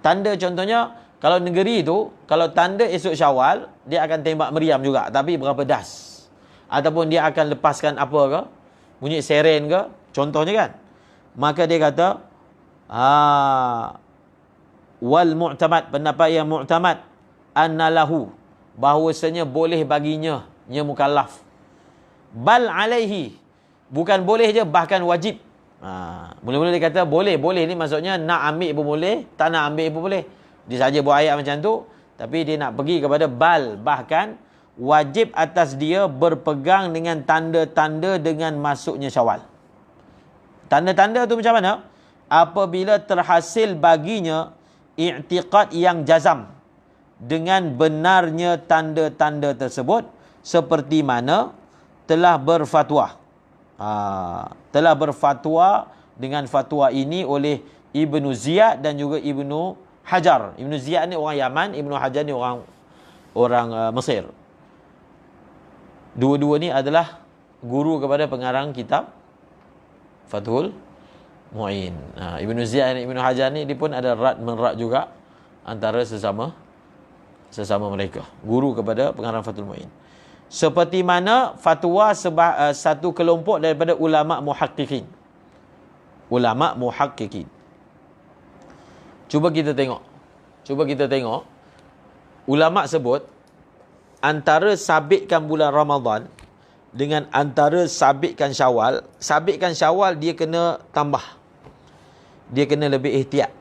Tanda contohnya, kalau negeri tu, kalau tanda esok Syawal, dia akan tembak meriam juga, tapi berapa das. Ataupun dia akan lepaskan apa ke, bunyi seren ke, contohnya kan. Maka dia kata, wal mu'tamad, pendapat yang mu'tamad, anna lahu, bahawasanya boleh baginya, nya mukallaf. Bal alaihi, bukan boleh je, bahkan wajib. Mula-mula dia kata boleh ni maksudnya nak ambil pun boleh, tak nak ambil pun boleh. Dia saja buat ayat macam tu, tapi dia nak pergi kepada bal, bahkan wajib atas dia berpegang dengan tanda-tanda dengan masuknya Syawal. Tanda-tanda tu macam mana? Apabila terhasil baginya i'tiqad yang jazam dengan benarnya tanda-tanda tersebut, seperti mana telah berfatwa. Telah berfatwa dengan fatwa ini oleh Ibnu Ziyad dan juga Ibnu Hajar. Ibnu Ziyad ni orang Yaman, Ibnu Hajar ni orang Mesir. Dua-dua ni adalah guru kepada pengarang kitab Fathul Mu'in. Ibnu Ziyad dan Ibnu Hajar ni dia pun ada rad juga antara sesama mereka, guru kepada pengarang Fathul Mu'in. Seperti mana fatwa satu kelompok daripada ulama muhaqqiqin. Cuba kita tengok. Ulama sebut antara sabitkan bulan Ramadan dengan antara sabitkan Syawal. Sabitkan Syawal dia kena tambah. Dia kena lebih ihtiyat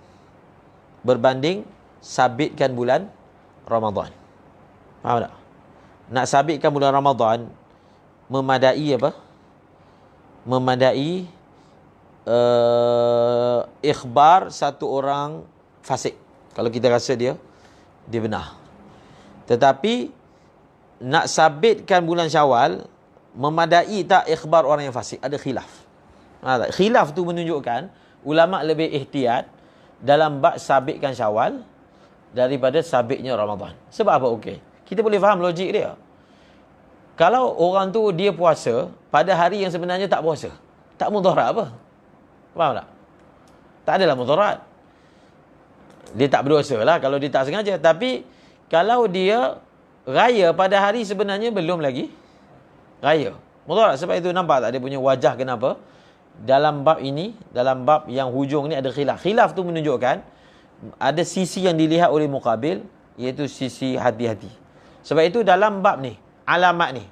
berbanding sabitkan bulan Ramadan. Faham tak? Nak sabitkan bulan Ramadan memadai apa? Memadai ikhbar satu orang fasik. Kalau kita rasa dia benar. Tetapi nak sabitkan bulan Syawal memadai tak ikhbar orang yang fasik? Ada khilaf. Khilaf tu menunjukkan ulama lebih ihtiyat dalam bab sabitkan Syawal daripada sabitnya Ramadan. Sebab apa? Okey, kita boleh faham logik dia. Kalau orang tu dia puasa pada hari yang sebenarnya tak puasa, tak mudarat apa? Faham tak? Tak adalah mudarat. Dia tak berdosa lah kalau dia tak sengaja. Tapi kalau dia raya pada hari sebenarnya belum lagi raya, mudarat. Sebab itu nampak tak dia punya wajah kenapa? Dalam bab ini, dalam bab yang hujung ni ada khilaf. Khilaf tu menunjukkan ada sisi yang dilihat oleh muqabil, iaitu sisi hati-hati. Sebab itu dalam bab ni, alamat ni,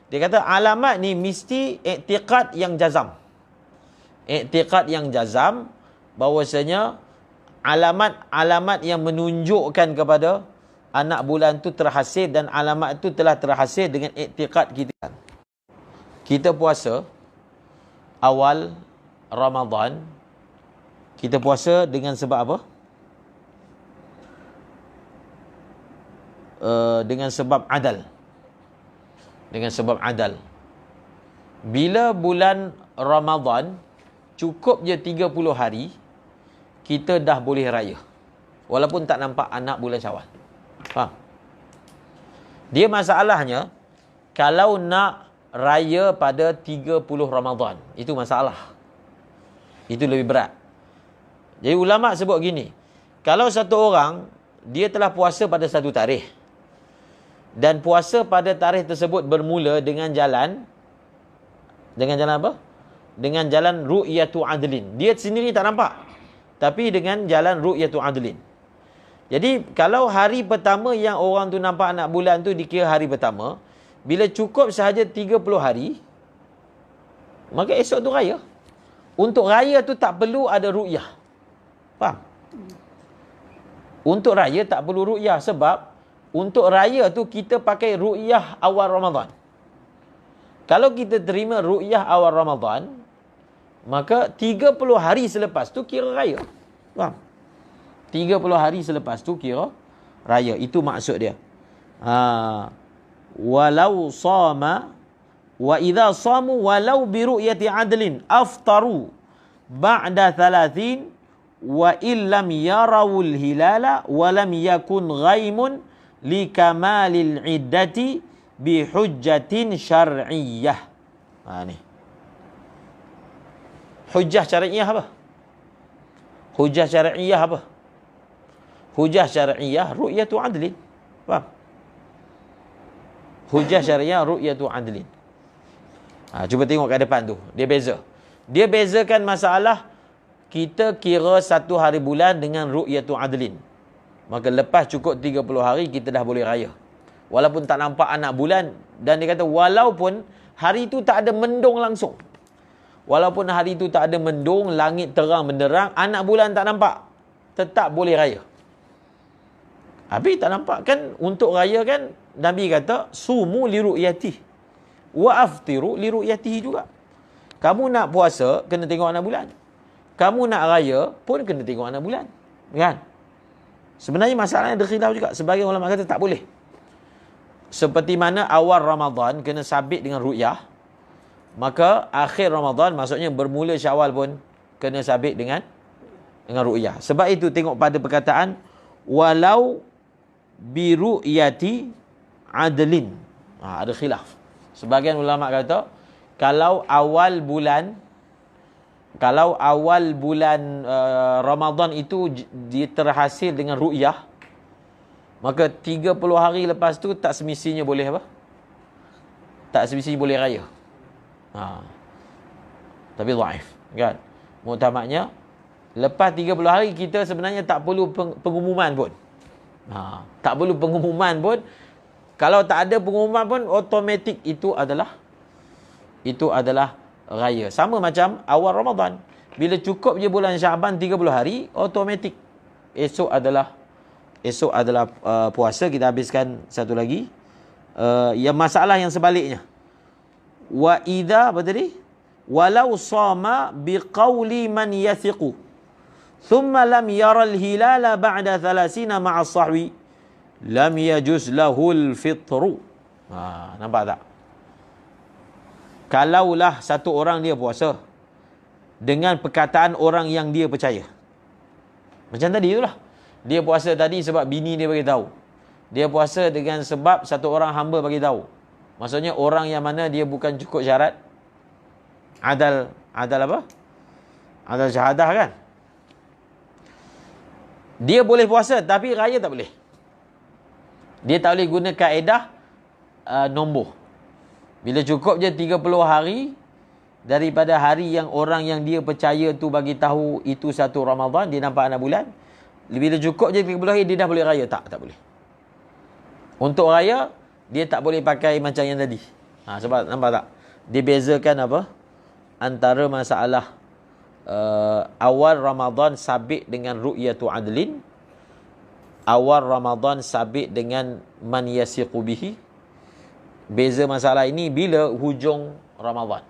dia kata alamat ni mesti i'tiqad yang jazam. I'tiqad yang jazam bahawasanya alamat-alamat yang menunjukkan kepada anak bulan tu terhasil, dan alamat tu telah terhasil dengan i'tiqad kita. Kita puasa awal Ramadan, kita puasa dengan sebab apa? Dengan sebab adal. Dengan sebab adal. Bila bulan Ramadan cukup je 30 hari, kita dah boleh raya. Walaupun tak nampak anak bulan Syawal. Faham? Dia masalahnya, kalau nak raya pada 30 Ramadan, itu masalah. Itu lebih berat. Jadi ulama sebut gini, kalau satu orang, dia telah puasa pada satu tarikh, dan puasa pada tarikh tersebut bermula dengan jalan apa? Dengan jalan ru'yatu adlin. Dia sendiri tak nampak, tapi dengan jalan ru'yatu adlin. Jadi kalau hari pertama yang orang tu nampak anak bulan tu dikira hari pertama, bila cukup sahaja 30 hari, maka esok tu raya. Untuk raya tu tak perlu ada ru'yah. Faham? Untuk raya tak perlu ru'yah, sebab untuk raya tu kita pakai ru'yah awal Ramadan. Kalau kita terima ru'yah awal Ramadan, maka 30 hari selepas tu kira raya. Faham? 30 hari selepas tu kira raya. Itu maksud dia. Walau sama wa idza samu walau bi ru'yati adlin aftaru ba'da 30 wa illam yarawul hilala wa lam yakun ghaimun li kamalil iddati bi hujjatin syar'iyyah. Ni. Hujjah syar'iyyah apa? Hujjah syar'iyyah apa? Hujjah syar'iyyah ru'yatu adlin. Faham? Hujjah syar'iyyah ru'yatu adlin. Cuba tengok kat depan tu. Dia beza. Dia bezakan masalah kita kira satu hari bulan dengan ru'yatu adlin. Maka lepas cukup 30 hari, kita dah boleh raya. Walaupun tak nampak anak bulan. Dan dia kata, walaupun hari tu tak ada mendung langsung. Walaupun hari tu tak ada mendung, langit terang benderang, anak bulan tak nampak, tetap boleh raya. Habis tak nampak kan, untuk raya kan, Nabi kata, sumu li ru'yatih. Wa aftiru li ru'yatih juga. Kamu nak puasa, kena tengok anak bulan. Kamu nak raya pun kena tengok anak bulan. Kan? Sebenarnya masalahnya ada khilaf juga. Sebagian ulama kata tak boleh. Seperti mana awal Ramadan kena sabit dengan ru'yah, maka akhir Ramadan, maksudnya bermula Syawal pun kena sabit dengan ru'yah. Sebab itu tengok pada perkataan walau bi ru'yati adlin. Ada khilaf. Sebagian ulama kata kalau awal bulan Ramadan itu dia terhasil dengan ru'yah, maka 30 hari lepas tu tak semestinya boleh apa? Tak semestinya boleh raya. Tapi dhaif, kan? Muktamadnya lepas 30 hari kita sebenarnya tak perlu pengumuman pun. Tak perlu pengumuman pun. Kalau tak ada pengumuman pun, automatik itu adalah raya. Sama macam awal Ramadan. Bila cukup je bulan Syaban 30 hari, automatik esok adalah puasa. Kita habiskan satu lagi. Yang masalah yang sebaliknya. Wa idza apa tadi? Walau sama biqauli man yathiqu thumma lam yara al-hilala ba'da 30 ma'a as-sahwi lam yajuz lahul fitru. Nampak tak? Kalaulah satu orang dia puasa dengan perkataan orang yang dia percaya. Macam tadi itulah. Dia puasa tadi sebab bini dia bagi tahu. Dia puasa dengan sebab satu orang hamba bagi tahu. Maksudnya orang yang mana dia bukan cukup syarat adal apa? Adal syahadah, kan? Dia boleh puasa tapi raya tak boleh. Dia tak boleh guna kaedah nombor. Bila cukup je 30 hari daripada hari yang orang yang dia percaya tu bagi tahu itu satu Ramadan, dia nampak anak bulan, bila cukup je 30 hari, dia dah boleh raya? Tak boleh. Untuk raya, dia tak boleh pakai macam yang tadi. Sebab nampak tak? Dia bezakan apa? Antara masalah awal Ramadan sabit dengan ru'yatu adlin, awal Ramadan sabit dengan man yasiqu bihi. Beza masalah ini bila hujung Ramadan.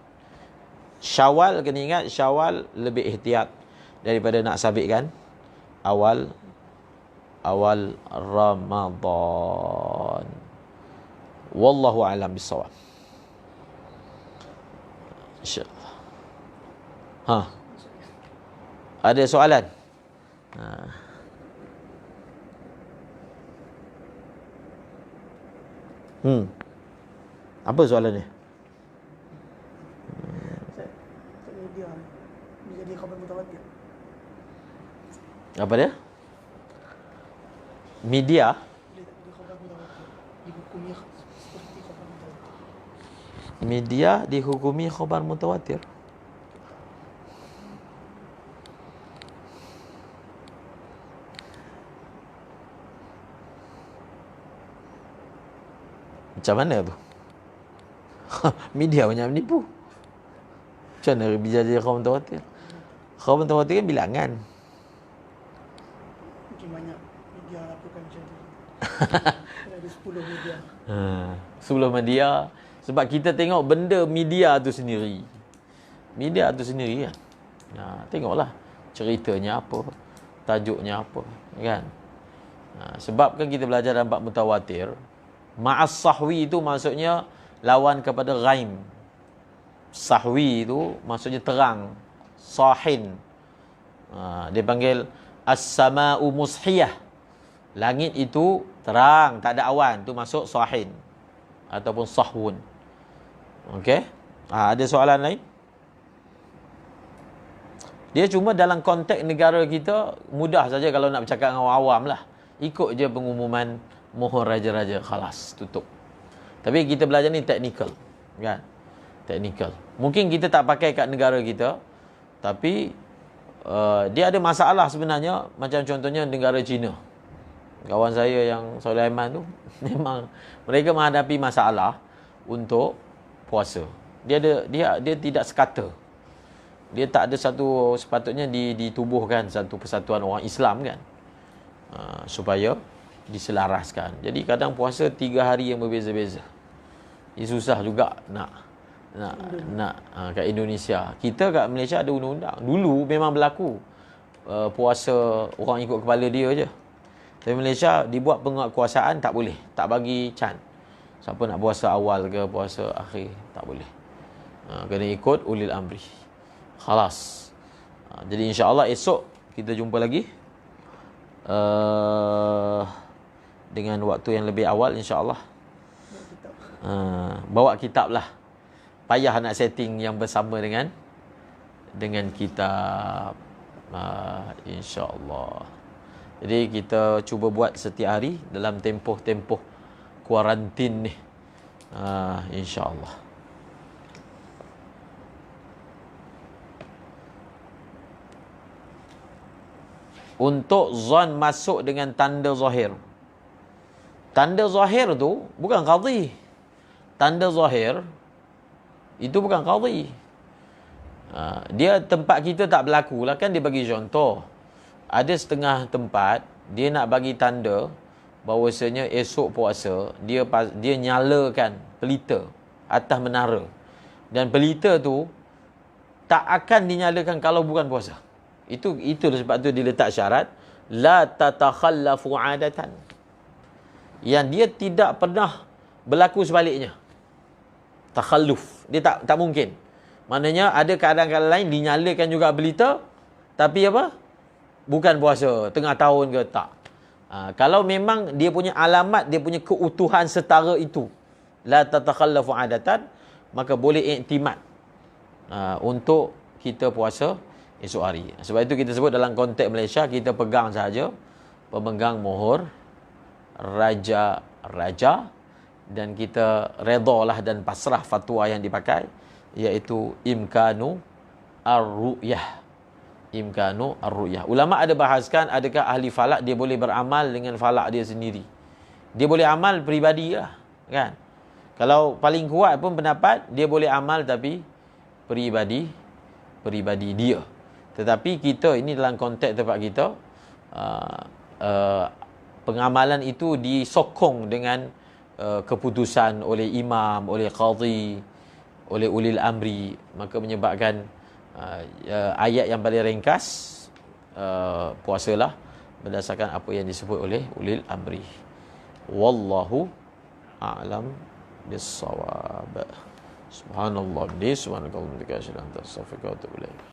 Syawal, kena ingat, Syawal lebih ihtiyat daripada nak sabitkan awal Ramadan. Wallahu a'lam bissawab. InsyaAllah. Ada soalan? Apa soalan ni? Media jadi khabar mutawatir. Apa dia? Media Jadi khabar mutawatir dihukumi seperti khabar mutawatir. Media dihukumi khabar mutawatir. Macam mana tu? Media banyak menipu. Macam mana bisa jadi khabar mutawatir? Khabar mutawatir kan bilangan. Mungkin banyak media laporkan macam tu. Ada 10 media. 10 media. Sebab kita tengok benda media tu sendiri. Media tu sendiri kan. Tengoklah ceritanya apa, tajuknya apa, kan? Sebab kan kita belajar dalam bab mutawatir, ma'as sahwi itu maksudnya lawan kepada ghaim. Sahwi itu maksudnya terang, sahin. Dia panggil as-sama'u mushiyah. Langit itu terang, tak ada awan, tu masuk sahin ataupun sahwun. Okey? Ada soalan lain? Dia cuma dalam konteks negara kita mudah saja kalau nak bercakap dengan orang awam lah. Ikut je pengumuman mohon raja-raja, khalas, tutup. Tapi kita belajar ni teknikal, kan? Teknikal. Mungkin kita tak pakai kat negara kita, tapi dia ada masalah sebenarnya. Macam contohnya negara China. Kawan saya yang Sulaiman tu memang mereka menghadapi masalah untuk puasa. Dia tidak sekata. Dia tak ada satu, sepatutnya ditubuhkan satu persatuan orang Islam kan, supaya diselaraskan. Jadi kadang puasa 3 hari yang berbeza-beza. Ia susah juga nak kat Indonesia. Kita kat Malaysia ada undang-undang. Dulu memang berlaku puasa orang ikut kepala dia je. Tapi Malaysia dibuat penguatkuasaan, tak boleh. Tak bagi can. Siapa nak puasa awal ke puasa akhir, tak boleh. Kena ikut ulil amri. Khalas. Jadi insya-Allah esok kita jumpa lagi. Dengan waktu yang lebih awal insya-Allah. Bawa kitab lah. Payah nak setting yang bersama dengan kitab. InsyaAllah. Jadi kita cuba buat setiap hari dalam tempoh-tempoh kuarantin ni. InsyaAllah. Untuk zon masuk dengan tanda zahir. Tanda zahir tu bukan qadhi. Tanda zahir itu bukan qadhi. Dia tempat kita tak berlaku lah kan, dia bagi contoh. Ada setengah tempat dia nak bagi tanda bahawasanya esok puasa, dia nyalakan pelita atas menara. Dan pelita tu tak akan dinyalakan kalau bukan puasa. Itulah sebab tu dia letak syarat la tatakhallafu adatan. Yang dia tidak pernah berlaku sebaliknya. Takhalluf. Dia tak mungkin. Maknanya ada keadaan-keadaan lain dinyalakan juga pelita, tapi apa? Bukan puasa, tengah tahun ke tak. Kalau memang dia punya alamat, dia punya keutuhan setara itu, la tatakhallafu adatan, maka boleh iktimad untuk kita puasa esok hari. Sebab itu kita sebut dalam konteks Malaysia, kita pegang sahaja pemegang mohor raja-raja, dan kita redalah dan pasrah fatwa yang dipakai, iaitu imkanu ar-ru'yah. imkanu ar-ru'yah. Ulama ada bahaskan adakah ahli falak dia boleh beramal dengan falak dia sendiri. Dia boleh amal peribadi lah, kan? Kalau paling kuat pun pendapat dia boleh amal tapi peribadi dia. Tetapi kita ini dalam konteks tempat kita pengamalan itu disokong dengan keputusan oleh imam, oleh qadhi, oleh ulil amri, maka menyebabkan ayat yang paling ringkas puasalah berdasarkan apa yang disebut oleh ulil amri. Wallahu a'lam bis-shawab. Subhanallah, subhanakallahumma wa bihamdika, asyhadu an la ilaha illa anta, astaghfiruka wa atubu ilaik.